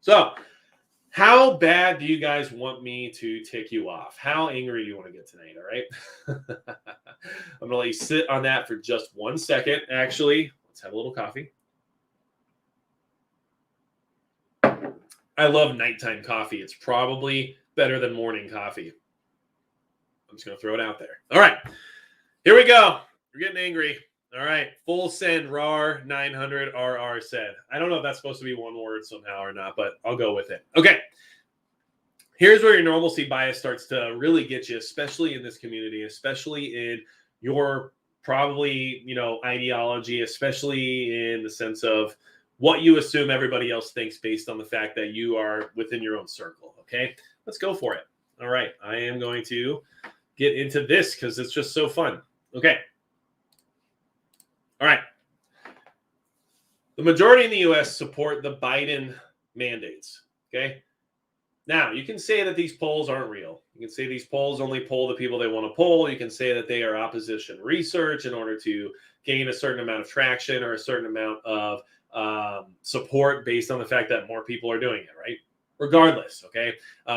so how bad do you guys want me to tick you off? How angry do you want to get tonight, all right? I'm going to let you sit on that for just 1 second. Actually, let's have a little coffee. I love nighttime coffee. It's probably better than morning coffee. I'm just going to throw it out there. All right, here we go. We're getting angry. All right, full send RAR 900 RR said. I don't know if that's supposed to be one word somehow or not, but I'll go with it. Okay, here's where your normalcy bias starts to really get you, especially in this community, especially in your probably, ideology, especially in the sense of what you assume everybody else thinks based on the fact that you are within your own circle. Okay, let's go for it. All right, I am going to get into this because it's just so fun. Okay. All right. The majority in the U.S. support the Biden mandates. Okay. Now, you can say that these polls aren't real. You can say these polls only poll the people they want to poll. You can say that they are opposition research in order to gain a certain amount of traction or a certain amount of support based on the fact that more people are doing it, right? Regardless, okay?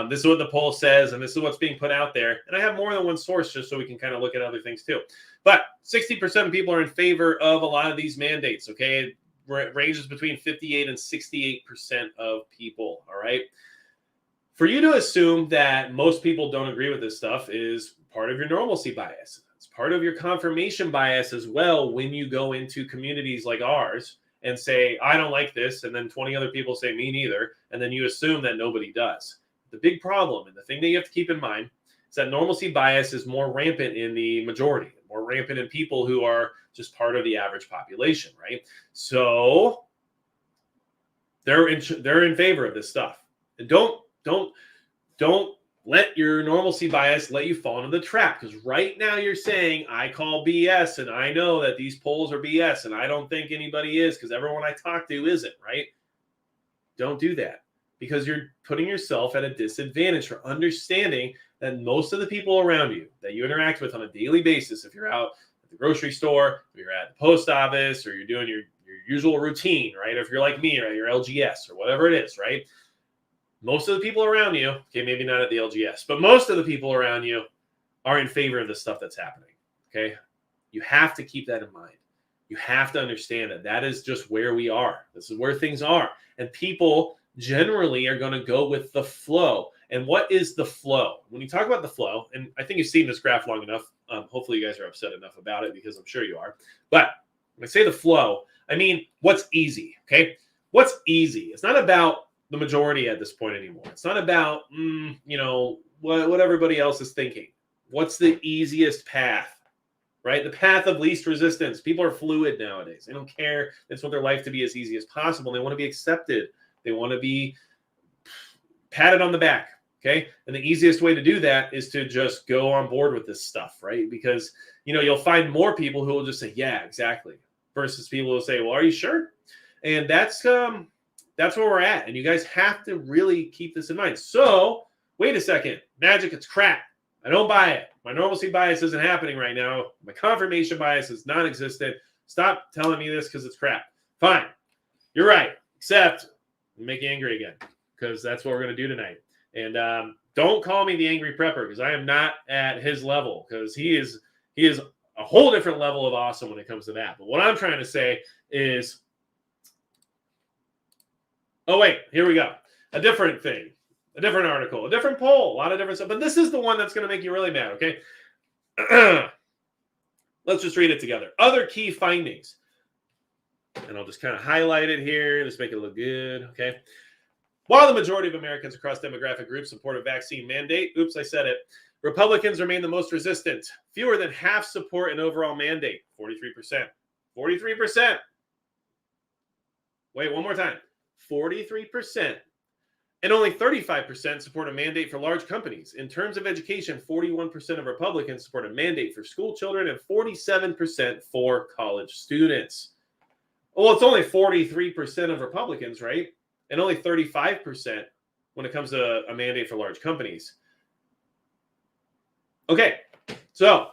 This is what the poll says, and this is what's being put out there. And I have more than one source just so we can kind of look at other things too. But 60% of people are in favor of a lot of these mandates, okay? It ranges between 58 and 68% of people, all right? For you to assume that most people don't agree with this stuff is part of your normalcy bias. It's part of your confirmation bias as well when you go into communities like ours and say, I don't like this, and then 20 other people say, me neither, and then you assume that nobody does. The big problem, and the thing that you have to keep in mind, is that normalcy bias is more rampant in the majority, more rampant in people who are just part of the average population, right? So they're in favor of this stuff. And don't let your normalcy bias let you fall into the trap, because right now you're saying, I call BS, and I know that these polls are BS, and I don't think anybody is because everyone I talk to isn't, right? Don't do that, because you're putting yourself at a disadvantage for understanding that most of the people around you that you interact with on a daily basis, if you're out at the grocery store, or you're at the post office, or you're doing your usual routine, right? Or if you're like me, right, your LGS or whatever it is, right? Most of the people around you, okay, maybe not at the LGS, but most of the people around you are in favor of the stuff that's happening, okay? You have to keep that in mind. You have to understand that that is just where we are. This is where things are. And people generally are going to go with the flow. And what is the flow? When you talk about the flow, and I think you've seen this graph long enough, hopefully you guys are upset enough about it because I'm sure you are. But when I say the flow, I mean what's easy, okay? What's easy? It's not about the majority at this point anymore. It's not about, what everybody else is thinking. What's the easiest path, right? The path of least resistance. People are fluid nowadays. They don't care. They just want their life to be as easy as possible. They want to be accepted. They want to be patted on the back, okay? And the easiest way to do that is to just go on board with this stuff, right? Because, you'll find more people who will just say, yeah, exactly, versus people who will say, well, are you sure? And that's where we're at. And you guys have to really keep this in mind. So, wait a second. Magic, it's crap. I don't buy it. My normalcy bias isn't happening right now. My confirmation bias is non-existent. Stop telling me this because it's crap. Fine. You're right. Except make you angry again, because that's what we're going to do tonight. And don't call me the angry prepper, because I am not at his level, because he is a whole different level of awesome when it comes to that. But what I'm trying to say is, oh, wait, here we go. A different thing, a different article, a different poll, a lot of different stuff. But this is the one that's going to make you really mad, okay? Let's just read it together. Other key findings. And I'll just kind of highlight it here. Just make it look good, okay? While the majority of Americans across demographic groups support a vaccine mandate, oops, I said it, Republicans remain the most resistant. Fewer than half support an overall mandate, 43%. 43%. Wait, one more time. 43%. And only 35% support a mandate for large companies. In terms of education, 41% of Republicans support a mandate for school children and 47% for college students. Well, it's only 43% of Republicans, right? And only 35% when it comes to a mandate for large companies. Okay, So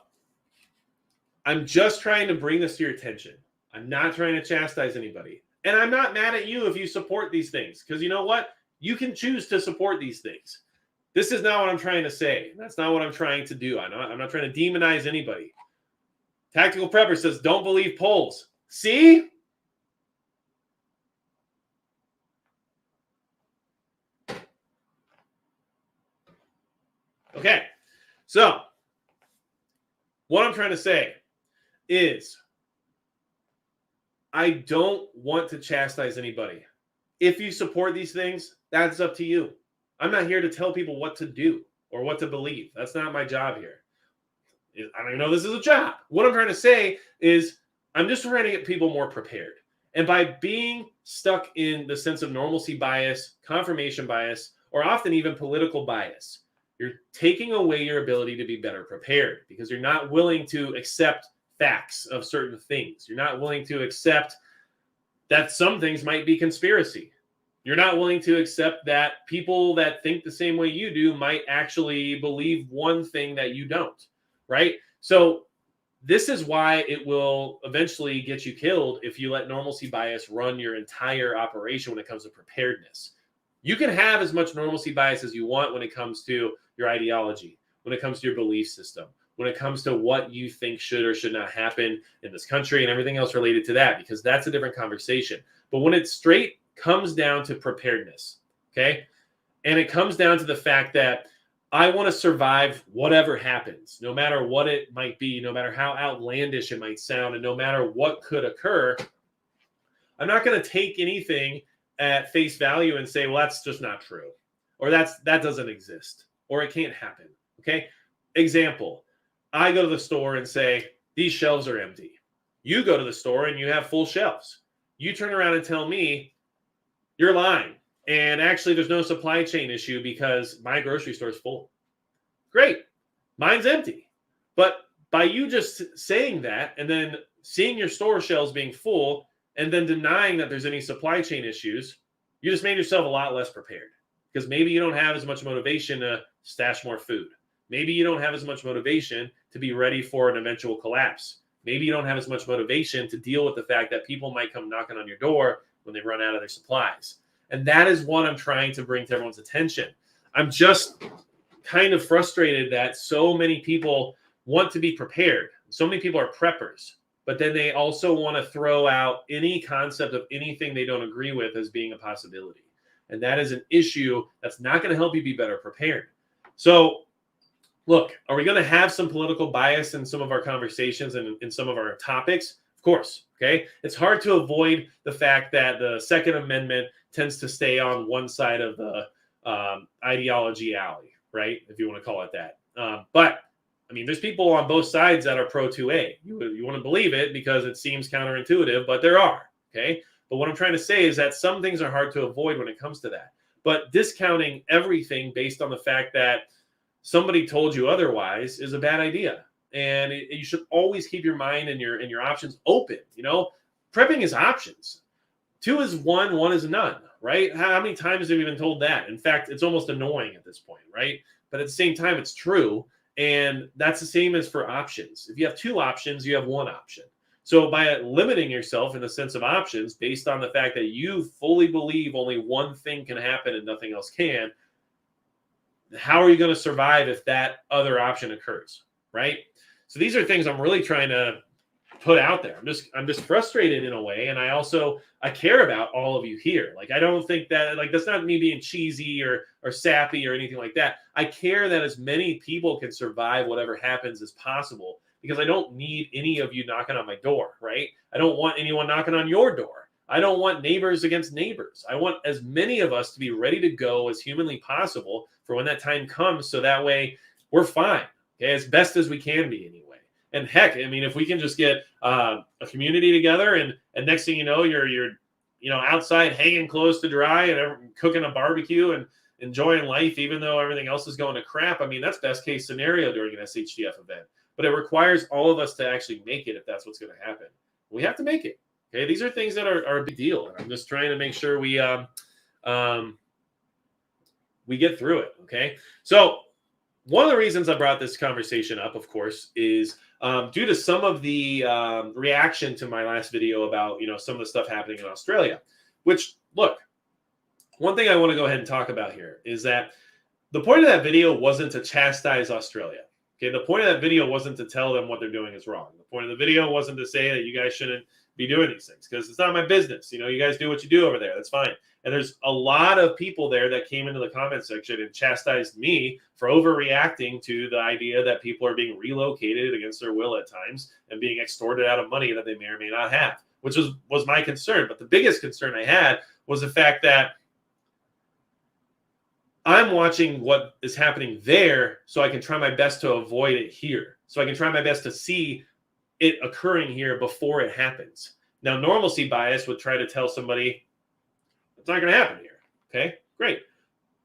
I'm just trying to bring this to your attention. I'm not trying to chastise anybody. And I'm not mad at you if you support these things, because you know what? You can choose to support these things. This is not what I'm trying to say. That's not what I'm trying to do. I'm not trying to demonize anybody. Tactical Prepper says, don't believe polls. See? Okay. So, what I'm trying to say is I don't want to chastise anybody. If you support these things, that's up to you. I'm not here to tell people what to do or what to believe. That's not my job here. I don't even know this is a job. What I'm trying to say is I'm just trying to get people more prepared. And by being stuck in the sense of normalcy bias, confirmation bias, or often even political bias, you're taking away your ability to be better prepared because you're not willing to accept facts of certain things. You're not willing to accept that some things might be conspiracy. You're not willing to accept that people that think the same way you do might actually believe one thing that you don't, right? So this is why it will eventually get you killed if you let normalcy bias run your entire operation when it comes to preparedness. You can have as much normalcy bias as you want when it comes to your ideology, when it comes to your belief system, when it comes to what you think should or should not happen in this country and everything else related to that, because that's a different conversation. But when it straight comes down to preparedness, okay, and it comes down to the fact that I want to survive whatever happens, no matter what it might be, no matter how outlandish it might sound, and no matter what could occur, I'm not going to take anything at face value and say, well, that's just not true, or that doesn't exist, or it can't happen. Okay. Example, I go to the store and say, these shelves are empty. You go to the store and you have full shelves. You turn around and tell me you're lying. And actually, there's no supply chain issue because my grocery store is full. Great. Mine's empty. But by you just saying that and then seeing your store shelves being full and then denying that there's any supply chain issues, you just made yourself a lot less prepared because maybe you don't have as much motivation to stash more food. Maybe you don't have as much motivation to be ready for an eventual collapse. Maybe you don't have as much motivation to deal with the fact that people might come knocking on your door when they run out of their supplies. And that is what I'm trying to bring to everyone's attention. I'm just kind of frustrated that so many people want to be prepared. So many people are preppers, but then they also want to throw out any concept of anything they don't agree with as being a possibility. And that is an issue that's not going to help you be better prepared. So, look, are we going to have some political bias in some of our conversations and in some of our topics? Of course, okay? It's hard to avoid the fact that the Second Amendment tends to stay on one side of the ideology alley, right? If you want to call it that. But, I mean, there's people on both sides that are pro-2A. You want to believe it because it seems counterintuitive, but there are, okay? But what I'm trying to say is that some things are hard to avoid when it comes to that. But discounting everything based on the fact that somebody told you otherwise is a bad idea. And you should always keep your mind and your options open. You know, prepping is options. 2 is 1, 1 is none, right? How many times have you been told that? In fact, it's almost annoying at this point, right? But at the same time, it's true. And that's the same as for options. If you have 2 options, you have 1 option. So by limiting yourself in the sense of options based on the fact that you fully believe only one thing can happen and nothing else can, how are you going to survive if that other option occurs, right? So these are things I'm really trying to put out there. I'm just frustrated in a way, and I care about all of you here. Like, I don't think that, like, that's not me being cheesy or sappy or anything like that. I care that as many people can survive whatever happens as possible because I don't need any of you knocking on my door, right? I don't want anyone knocking on your door. I don't want neighbors against neighbors. I want as many of us to be ready to go as humanly possible for when that time comes, so that way we're fine, okay, as best as we can be anyway. And heck, I mean, if we can just get a community together, and next thing you know, you're outside hanging clothes to dry and cooking a barbecue and enjoying life, even though everything else is going to crap. I mean, that's best case scenario during an SHTF event. But it requires all of us to actually make it if that's what's going to happen. We have to make it. Okay, these are things that are a big deal, and I'm just trying to make sure we get through it. Okay, so one of the reasons I brought this conversation up, of course, is due to some of the reaction to my last video about, some of the stuff happening in Australia, which, look, one thing I want to go ahead and talk about here is that the point of that video wasn't to chastise Australia. Okay, the point of that video wasn't to tell them what they're doing is wrong. The point of the video wasn't to say that you guys shouldn't be doing these things, because it's not my business. You guys do what you do over there. That's fine. And there's a lot of people there that came into the comment section and chastised me for overreacting to the idea that people are being relocated against their will at times and being extorted out of money that they may or may not have, which was my concern. But the biggest concern I had was the fact that I'm watching what is happening there so I can try my best to avoid it here. So I can try my best to see it occurring here before it happens. Now, normalcy bias would try to tell somebody it's not going to happen here. Okay, great.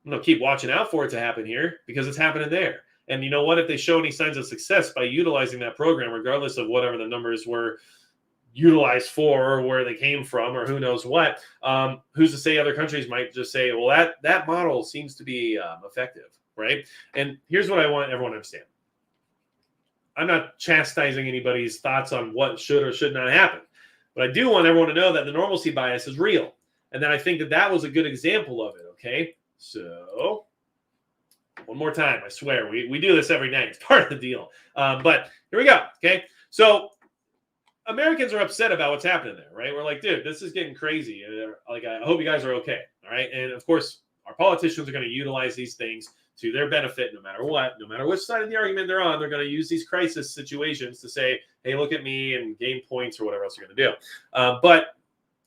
I'm going to keep watching out for it to happen here because it's happening there. And you know what? If they show any signs of success by utilizing that program, regardless of whatever the numbers were utilized for or where they came from or who knows what, who's to say other countries might just say, well, that model seems to be effective, right? And here's what I want everyone to understand. I'm not chastising anybody's thoughts on what should or should not happen, but I do want everyone to know that the normalcy bias is real. And then I think that was a good example of it, okay? So, one more time, I swear. We do this every night. It's part of the deal. But here we go, okay? So, Americans are upset about what's happening there, right? We're like, dude, this is getting crazy. Like, I hope you guys are okay, all right? And, of course, our politicians are going to utilize these things to their benefit no matter what. No matter which side of the argument they're on, they're going to use these crisis situations to say, hey, look at me and gain points or whatever else they're going to do. But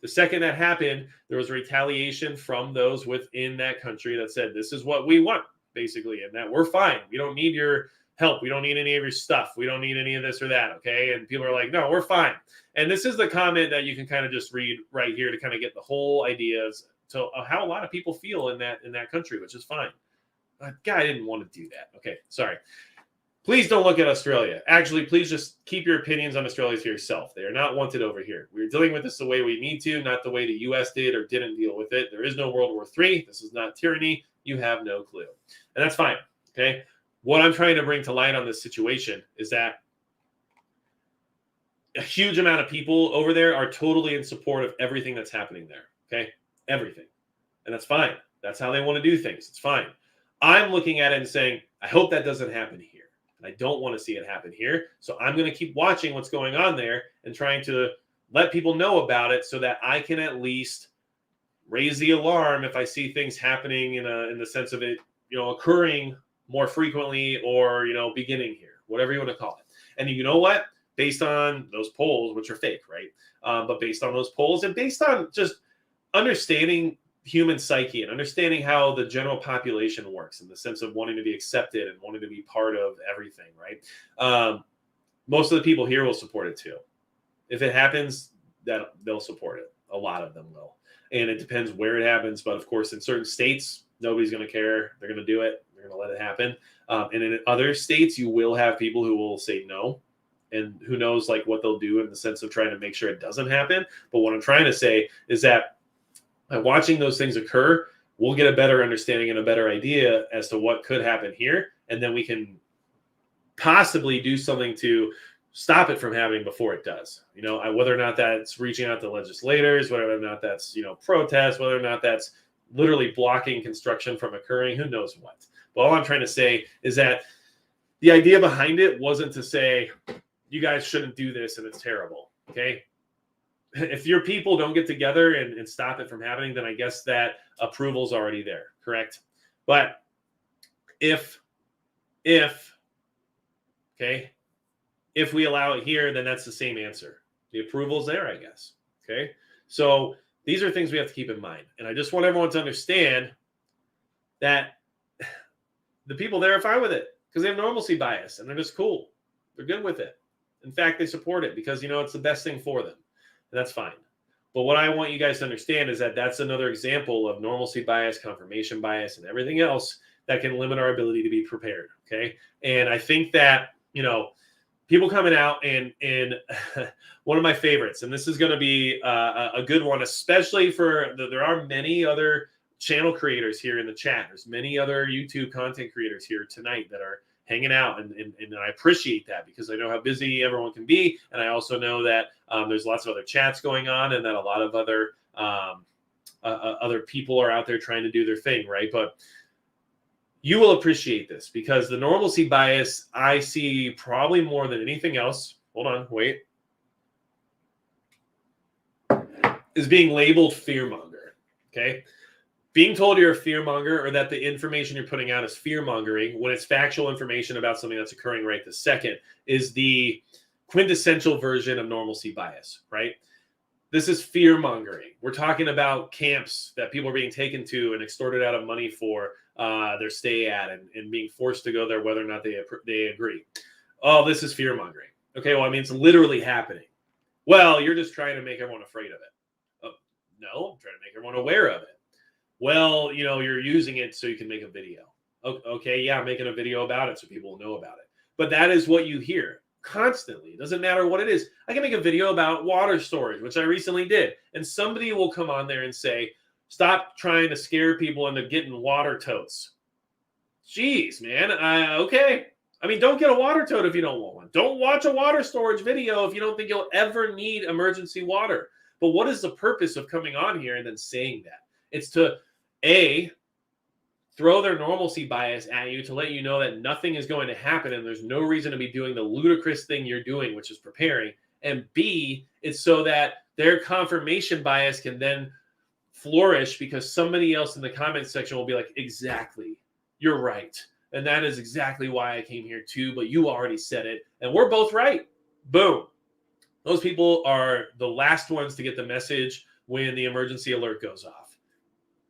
the second that happened, there was retaliation from those within that country that said, this is what we want, basically, and that we're fine. We don't need your help. We don't need any of your stuff. We don't need any of this or that, okay? And people are like, no, we're fine. And this is the comment that you can kind of just read right here to kind of get the whole idea of how a lot of people feel in that country, which is fine. God, I didn't want to do that. Okay, sorry. Please don't look at Australia. Actually, please just keep your opinions on Australia to yourself. They are not wanted over here. We're dealing with this the way we need to, not the way the U.S. did or didn't deal with it. There is no World War III. This is not tyranny. You have no clue. And that's fine, okay? What I'm trying to bring to light on this situation is that a huge amount of people over there are totally in support of everything that's happening there, okay? Everything. And that's fine. That's how they want to do things. It's fine. I'm looking at it and saying, I hope that doesn't happen here. I don't want to see it happen here. So I'm going to keep watching what's going on there and trying to let people know about it so that I can at least raise the alarm if I see things happening in the sense of it, occurring more frequently or, beginning here, whatever you want to call it. And you know what? Based on those polls, which are fake, right? But based on those polls and based on just understanding human psyche and understanding how the general population works in the sense of wanting to be accepted and wanting to be part of everything, right? Most of the people here will support it too. If it happens, that they'll support it. A lot of them will. And it depends where it happens. But of course, in certain states, nobody's going to care. They're going to do it. They're going to let it happen. And in other states, you will have people who will say no. And who knows like what they'll do in the sense of trying to make sure it doesn't happen. But what I'm trying to say is that by watching those things occur, we'll get a better understanding and a better idea as to what could happen here. And then we can possibly do something to stop it from happening before it does. Whether or not that's reaching out to legislators, whether or not that's, protests, whether or not that's literally blocking construction from occurring, who knows what. But all I'm trying to say is that the idea behind it wasn't to say, you guys shouldn't do this and it's terrible, okay? If your people don't get together and stop it from happening, then I guess that approval's already there, correct? But if we allow it here, then that's the same answer. The approval's there, I guess, okay? So these are things we have to keep in mind. And I just want everyone to understand that the people there are fine with it because they have normalcy bias and they're just cool. They're good with it. In fact, they support it because, it's the best thing for them. And that's fine. But what I want you guys to understand is that that's another example of normalcy bias, confirmation bias, and everything else that can limit our ability to be prepared, okay? And I think that, people coming out and one of my favorites, and this is going to be a good one, especially there are many other channel creators here in the chat. There's many other YouTube content creators here tonight that are hanging out, and I appreciate that because I know how busy everyone can be, and I also know that there's lots of other chats going on, and that a lot of other people are out there trying to do their thing, right? But you will appreciate this because the normalcy bias I see probably more than anything else. Hold on, wait. Is being labeled fearmonger. Okay. Being told you're a fearmonger or that the information you're putting out is fearmongering when it's factual information about something that's occurring right this second is the quintessential version of normalcy bias, right? This is fearmongering. We're talking about camps that people are being taken to and extorted out of money for their stay at and being forced to go there whether or not they agree. Oh, this is fearmongering. Okay, well, I mean, it's literally happening. Well, you're just trying to make everyone afraid of it. Oh, no, I'm trying to make everyone aware of it. Well, you know, you're using it so you can make a video. Okay, yeah, I'm making a video about it so people will know about it. But that is what you hear constantly. It doesn't matter what it is. I can make a video about water storage, which I recently did. And somebody will come on there and say, stop trying to scare people into getting water totes. Jeez, man. Okay. I mean, don't get a water tote if you don't want one. Don't watch a water storage video if you don't think you'll ever need emergency water. But what is the purpose of coming on here and then saying that? It's to, A, throw their normalcy bias at you to let you know that nothing is going to happen and there's no reason to be doing the ludicrous thing you're doing, which is preparing. And B, it's so that their confirmation bias can then flourish because somebody else in the comment section will be like, exactly, you're right. And that is exactly why I came here too, but you already said it. And we're both right. Boom. Those people are the last ones to get the message when the emergency alert goes off.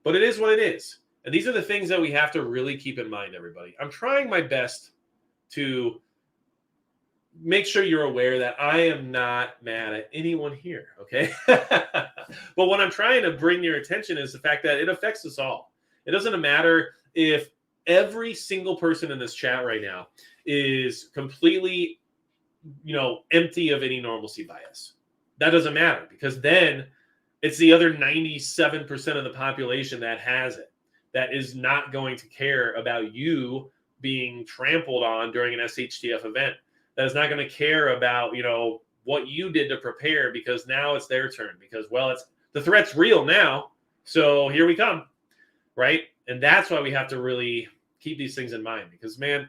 But it is what it is. And these are the things that we have to really keep in mind, everybody. I'm trying my best to make sure you're aware that I am not mad at anyone here, okay? But what I'm trying to bring your attention is the fact that it affects us all. It doesn't matter if every single person in this chat right now is completely, empty of any normalcy bias. That doesn't matter because then it's the other 97% of the population that has it, that is not going to care about you being trampled on during an SHTF event. That is not going to care about, what you did to prepare because now it's their turn because, well, the threat's real now. So here we come, right? And that's why we have to really keep these things in mind because, man,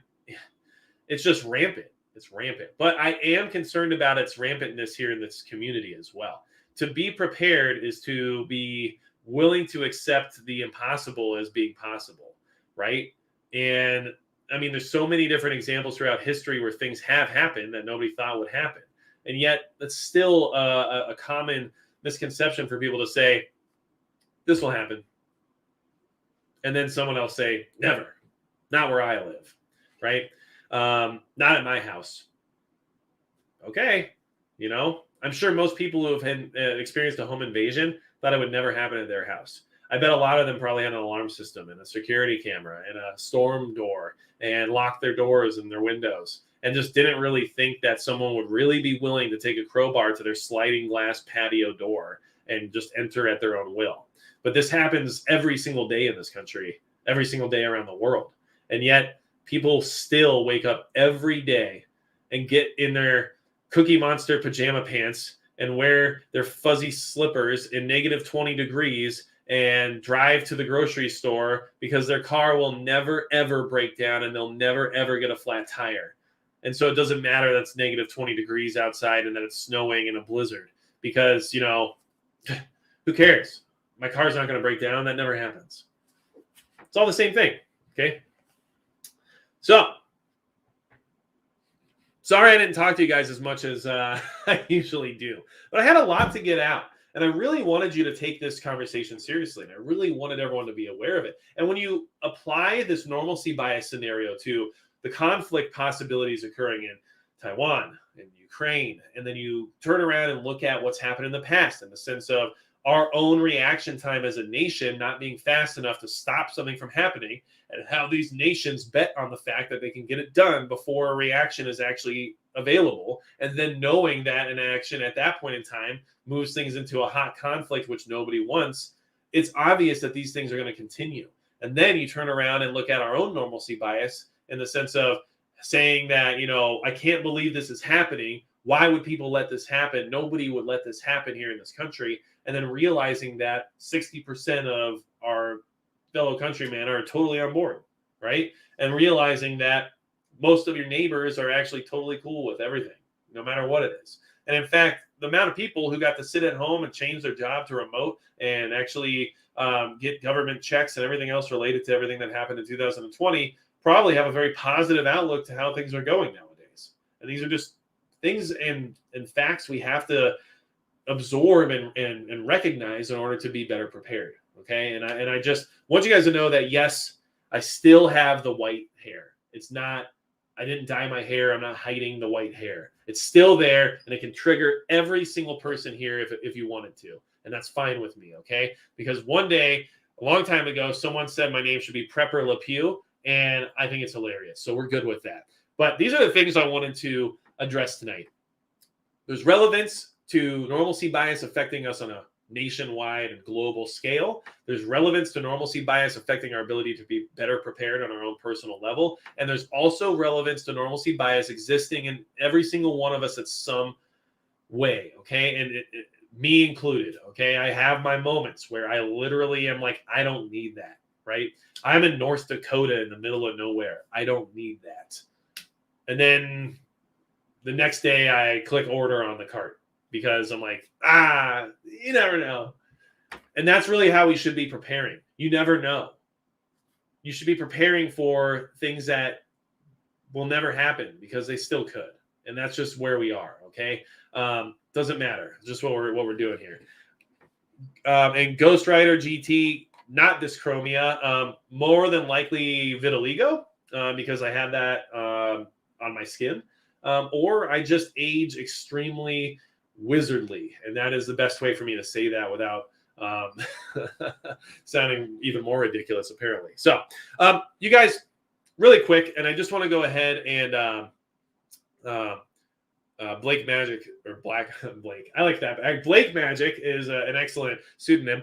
it's just rampant. It's rampant. But I am concerned about its rampantness here in this community as well. To be prepared is to be willing to accept the impossible as being possible, right? And I mean, there's so many different examples throughout history where things have happened that nobody thought would happen. And yet that's still a common misconception for people to say, this will happen. And then someone else say, never, not where I live, right? Not at my house. Okay. I'm sure most people who have experienced a home invasion thought it would never happen at their house. I bet a lot of them probably had an alarm system and a security camera and a storm door and locked their doors and their windows and just didn't really think that someone would really be willing to take a crowbar to their sliding glass patio door and just enter at their own will. But this happens every single day in this country, every single day around the world. And yet people still wake up every day and get in their Cookie Monster pajama pants and wear their fuzzy slippers in negative 20 degrees and drive to the grocery store because their car will never, ever break down and they'll never, ever get a flat tire. And so it doesn't matter that it's negative 20 degrees outside and that it's snowing in a blizzard because, who cares? My car's not going to break down. That never happens. It's all the same thing, okay? So, sorry I didn't talk to you guys as much as I usually do. But I had a lot to get out. And I really wanted you to take this conversation seriously. And I really wanted everyone to be aware of it. And when you apply this normalcy bias scenario to the conflict possibilities occurring in Taiwan and Ukraine, and then you turn around and look at what's happened in the past in the sense of our own reaction time as a nation not being fast enough to stop something from happening, and how these nations bet on the fact that they can get it done before a reaction is actually available, and then knowing that an action at that point in time moves things into a hot conflict, which nobody wants, it's obvious that these things are going to continue. And then you turn around and look at our own normalcy bias in the sense of saying that, I can't believe this is happening. Why would people let this happen? Nobody would let this happen here in this country. And then realizing that 60% of our fellow countrymen are totally on board, right? And realizing that most of your neighbors are actually totally cool with everything, no matter what it is. And in fact, the amount of people who got to sit at home and change their job to remote and actually get government checks and everything else related to everything that happened in 2020 probably have a very positive outlook to how things are going nowadays. And these are just things and facts we have to absorb and recognize in order to be better prepared. Okay. And I just want you guys to know that, yes, I still have the white hair. It's not, I didn't dye my hair. I'm not hiding the white hair. It's still there, and it can trigger every single person here if you wanted to. And that's fine with me, okay? Because one day, a long time ago, someone said my name should be Prepper LePew, and I think it's hilarious. So we're good with that. But these are the things I wanted to address tonight. There's relevance to normalcy bias affecting us on a nationwide and global scale. There's relevance to normalcy bias affecting our ability to be better prepared on our own personal level. And there's also relevance to normalcy bias existing in every single one of us at some way, okay? And me included, okay? I have my moments where I literally am like, I don't need that, right? I'm in North Dakota in the middle of nowhere. I don't need that. And then the next day I click order on the cart, because I'm like, you never know. And that's really how we should be preparing. You never know. You should be preparing for things that will never happen, because they still could. And that's just where we are, okay? Doesn't matter. It's just what we're doing here. And Ghost Rider GT, not dyschromia, more than likely vitiligo, because I had that on my skin. Or I just age extremely wizardly, and that is the best way for me to say that without sounding even more ridiculous, apparently. So you guys, really quick, and I just want to go ahead and Blake Magic, or Black Blake, I like that. Blake Magic is an excellent pseudonym.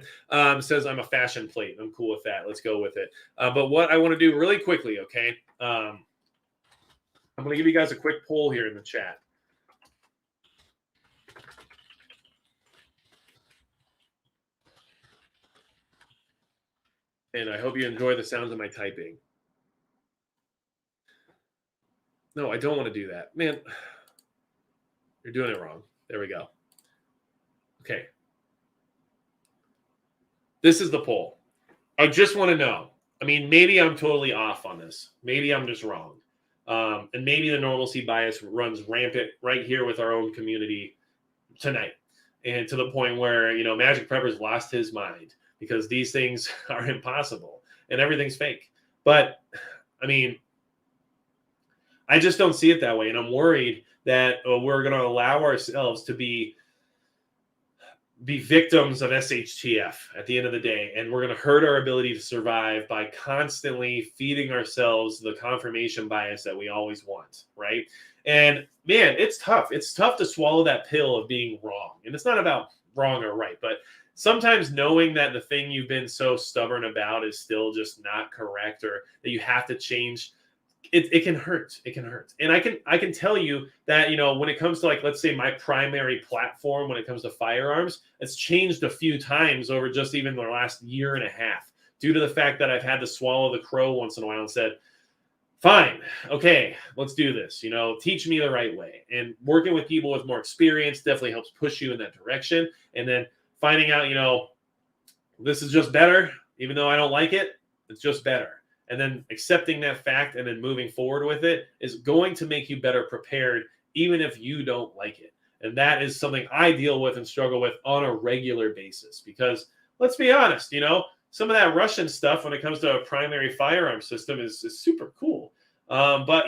Says I'm a fashion plate. I'm cool with that. Let's go with it. But what I want to do really quickly, okay, I'm going to give you guys a quick poll here in the chat. And I hope you enjoy the sounds of my typing. No, I don't want to do that. Man, you're doing it wrong. There we go. Okay. This is the poll. I just want to know. I mean, maybe I'm totally off on this. Maybe I'm just wrong. And maybe the normalcy bias runs rampant right here with our own community tonight. And to the point where, Magic Prepper's lost his mind, because these things are impossible and everything's fake. But, I mean, I just don't see it that way. And I'm worried that we're going to allow ourselves to be victims of SHTF at the end of the day. And we're going to hurt our ability to survive by constantly feeding ourselves the confirmation bias that we always want, right? And man, it's tough. It's tough to swallow that pill of being wrong. And it's not about wrong or right, but sometimes knowing that the thing you've been so stubborn about is still just not correct, or that you have to change, it can hurt. It can hurt. And I can tell you that, when it comes to, like, let's say my primary platform, when it comes to firearms, it's changed a few times over just even the last year and a half, due to the fact that I've had to swallow the crow once in a while and said, fine, okay, let's do this, teach me the right way. And working with people with more experience definitely helps push you in that direction. And then finding out, this is just better, even though I don't like it, it's just better. And then accepting that fact and then moving forward with it is going to make you better prepared, even if you don't like it. And that is something I deal with and struggle with on a regular basis, because let's be honest, some of that Russian stuff when it comes to a primary firearm system is super cool. But,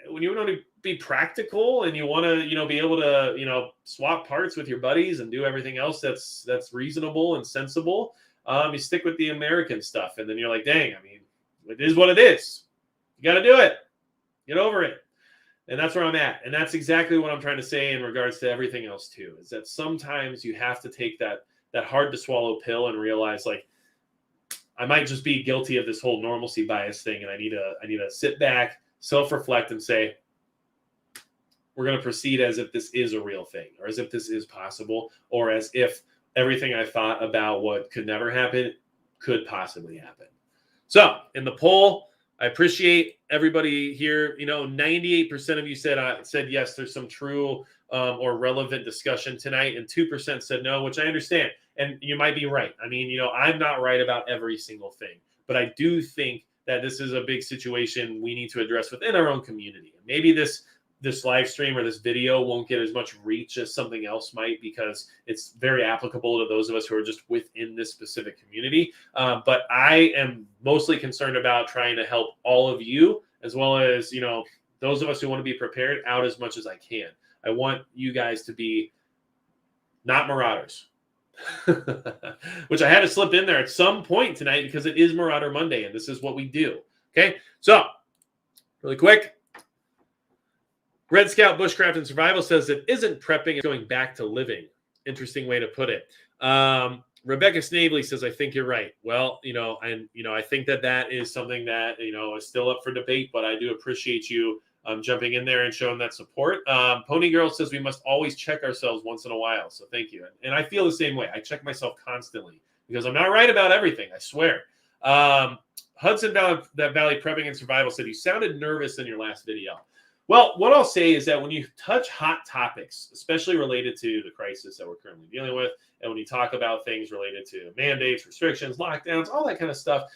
when you want to be practical and you want to, be able to, swap parts with your buddies and do everything else that's reasonable and sensible, you stick with the American stuff. And then you're like, dang, I mean, it is what it is. You got to do it. Get over it. And that's where I'm at. And that's exactly what I'm trying to say in regards to everything else too, is that sometimes you have to take that that hard to swallow pill and realize like I might just be guilty of this whole normalcy bias thing, and I need to sit back, self-reflect, and say, we're going to proceed as if this is a real thing, or as if this is possible, or as if everything I thought about what could never happen could possibly happen. So in the poll, I appreciate everybody here. 98% of you said yes, there's some true or relevant discussion tonight, and 2% said no, which I understand. And you might be right. I mean, I'm not right about every single thing, but I do think that this is a big situation we need to address within our own community. Maybe this live stream or this video won't get as much reach as something else might, because it's very applicable to those of us who are just within this specific community. But I am mostly concerned about trying to help all of you, as well as, those of us who want to be prepared, out as much as I can. I want you guys to be not marauders, which I had to slip in there at some point tonight because it is Marauder Monday and this is what we do. Okay. So really quick, Red Scout Bushcraft and Survival says it isn't prepping, it's going back to living. Interesting way to put it. Rebecca Snavely says, I think you're right. Well, I think that is something that, is still up for debate, but I do appreciate you jumping in there and showing that support. Pony Girl says we must always check ourselves once in a while. So thank you. And I feel the same way. I check myself constantly because I'm not right about everything. I swear. Hudson Valley Prepping and Survival said you sounded nervous in your last video. Well, what I'll say is that when you touch hot topics, especially related to the crisis that we're currently dealing with, and when you talk about things related to mandates, restrictions, lockdowns, all that kind of stuff,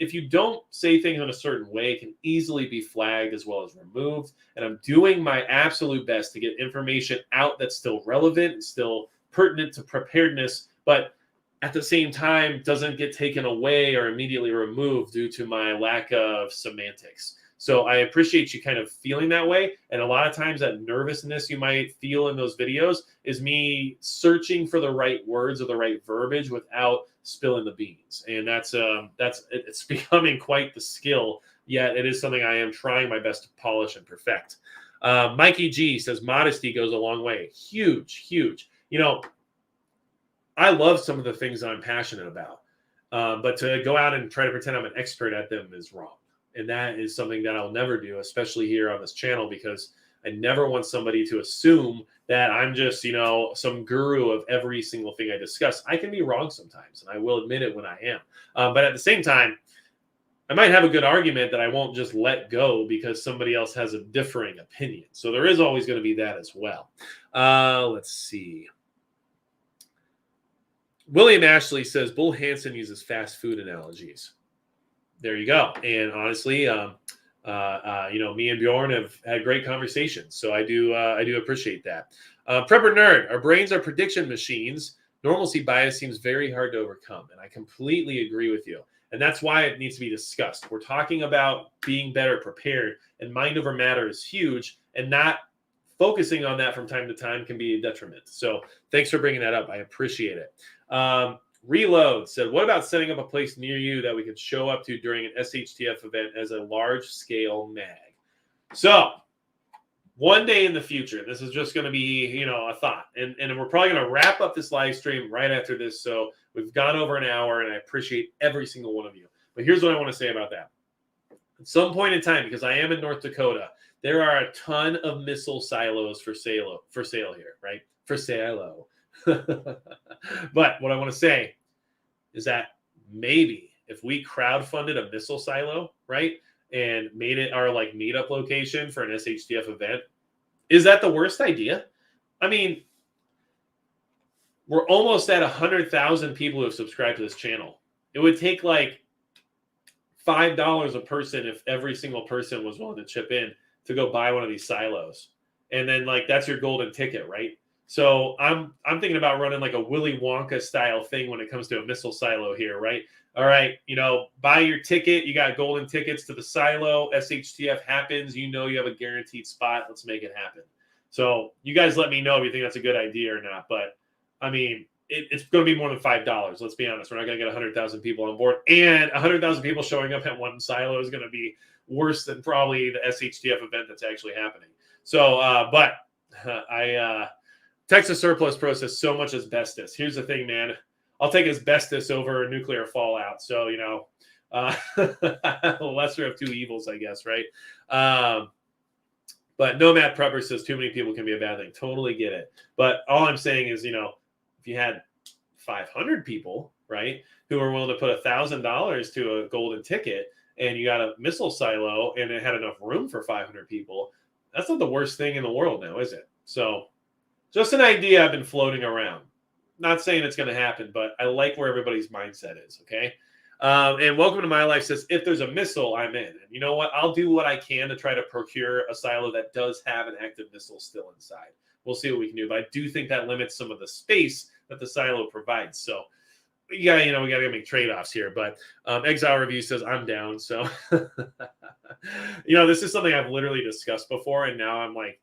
if you don't say things in a certain way, it can easily be flagged as well as removed. And I'm doing my absolute best to get information out that's still relevant and still pertinent to preparedness, but at the same time doesn't get taken away or immediately removed due to my lack of semantics. So I appreciate you kind of feeling that way. And a lot of times that nervousness you might feel in those videos is me searching for the right words or the right verbiage without spilling the beans. And it's becoming quite the skill, yet it is something I am trying my best to polish and perfect. Mikey G says modesty goes a long way. Huge, huge. I love some of the things that I'm passionate about, but to go out and try to pretend I'm an expert at them is wrong. And that is something that I'll never do, especially here on this channel, because I never want somebody to assume that I'm just, some guru of every single thing I discuss. I can be wrong sometimes, and I will admit it when I am. But at the same time, I might have a good argument that I won't just let go because somebody else has a differing opinion. So there is always going to be that as well. Let's see. William Ashley says Bull Hansen uses fast food analogies. There you go. And honestly, me and Bjorn have had great conversations. So I do appreciate that. Prepper Nerd, our brains are prediction machines. Normalcy bias seems very hard to overcome. And I completely agree with you. And that's why it needs to be discussed. We're talking about being better prepared, and mind over matter is huge, and not focusing on that from time to time can be a detriment. So thanks for bringing that up. I appreciate it. Reload said, what about setting up a place near you that we could show up to during an SHTF event as a large-scale mag? So one day in the future, this is just going to be, a thought. And we're probably going to wrap up this live stream right after this. So we've gone over an hour, and I appreciate every single one of you. But here's what I want to say about that. At some point in time, because I am in North Dakota, there are a ton of missile silos for sale here, right? For sale. But what I want to say is that maybe if we crowdfunded a missile silo, right, and made it our meetup location for an SHTF event, is that the worst idea? I mean, we're almost at 100,000 people who have subscribed to this channel. It would take $5 a person if every single person was willing to chip in to go buy one of these silos, and then that's your golden ticket, right? So I'm thinking about running a Willy Wonka style thing when it comes to a missile silo here, right? All right, buy your ticket. You got golden tickets to the silo. SHTF happens. You have a guaranteed spot. Let's make it happen. So you guys let me know if you think that's a good idea or not. But I mean, it's going to be more than $5. Let's be honest. We're not going to get 100,000 people on board, and 100,000 people showing up at one silo is going to be worse than probably the SHTF event that's actually happening. So, Texas Surplus Pro says so much asbestos. Here's the thing, man. I'll take asbestos over nuclear fallout. So, you know, lesser of two evils, I guess, right? But Nomad Prepper says too many people can be a bad thing. Totally get it. But all I'm saying is, you know, if you had 500 people, right, who are willing to put $1,000 to a golden ticket, and you got a missile silo and it had enough room for 500 people, that's not the worst thing in the world now, is it? So just an idea I've been floating around. Not saying it's going to happen, but I like where everybody's mindset is, okay? And Welcome to My Life says, if there's a missile, I'm in. And you know what? I'll do what I can to try to procure a silo that does have an active missile still inside. We'll see what we can do. But I do think that limits some of the space that the silo provides. So, yeah, you know, we got to make trade-offs here. But Exile Review says, I'm down. So, you know, this is something I've literally discussed before. And now I'm like,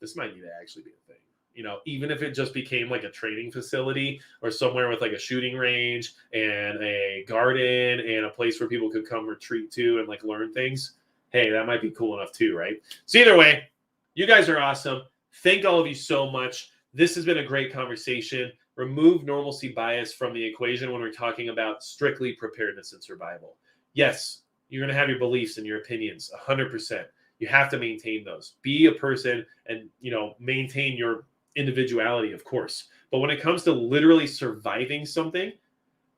this might need to actually be a thing. You know, even if it just became like a training facility or somewhere with like a shooting range and a garden and a place where people could come retreat to and like learn things. Hey, that might be cool enough too, right? So either way, you guys are awesome. Thank all of you so much. This has been a great conversation. Remove normalcy bias from the equation when we're talking about strictly preparedness and survival. Yes, you're going to have your beliefs and your opinions 100%. You have to maintain those. Be a person and, you know, maintain your individuality, of course. But when it comes to literally surviving something,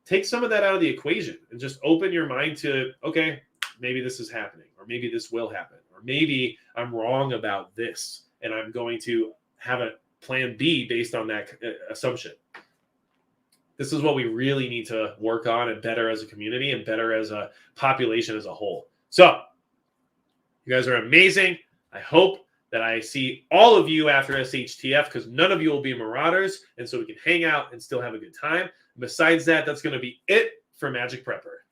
take some of that out of the equation and just open your mind to, okay, maybe this is happening, or maybe this will happen, or maybe I'm wrong about this and I'm going to have a plan B based on that assumption. This is what we really need to work on and better as a community and better as a population as a whole. So you guys are amazing. I hope that I see all of you after SHTF, because none of you will be marauders, and so we can hang out and still have a good time. Besides that, that's going to be it for Magic Prepper.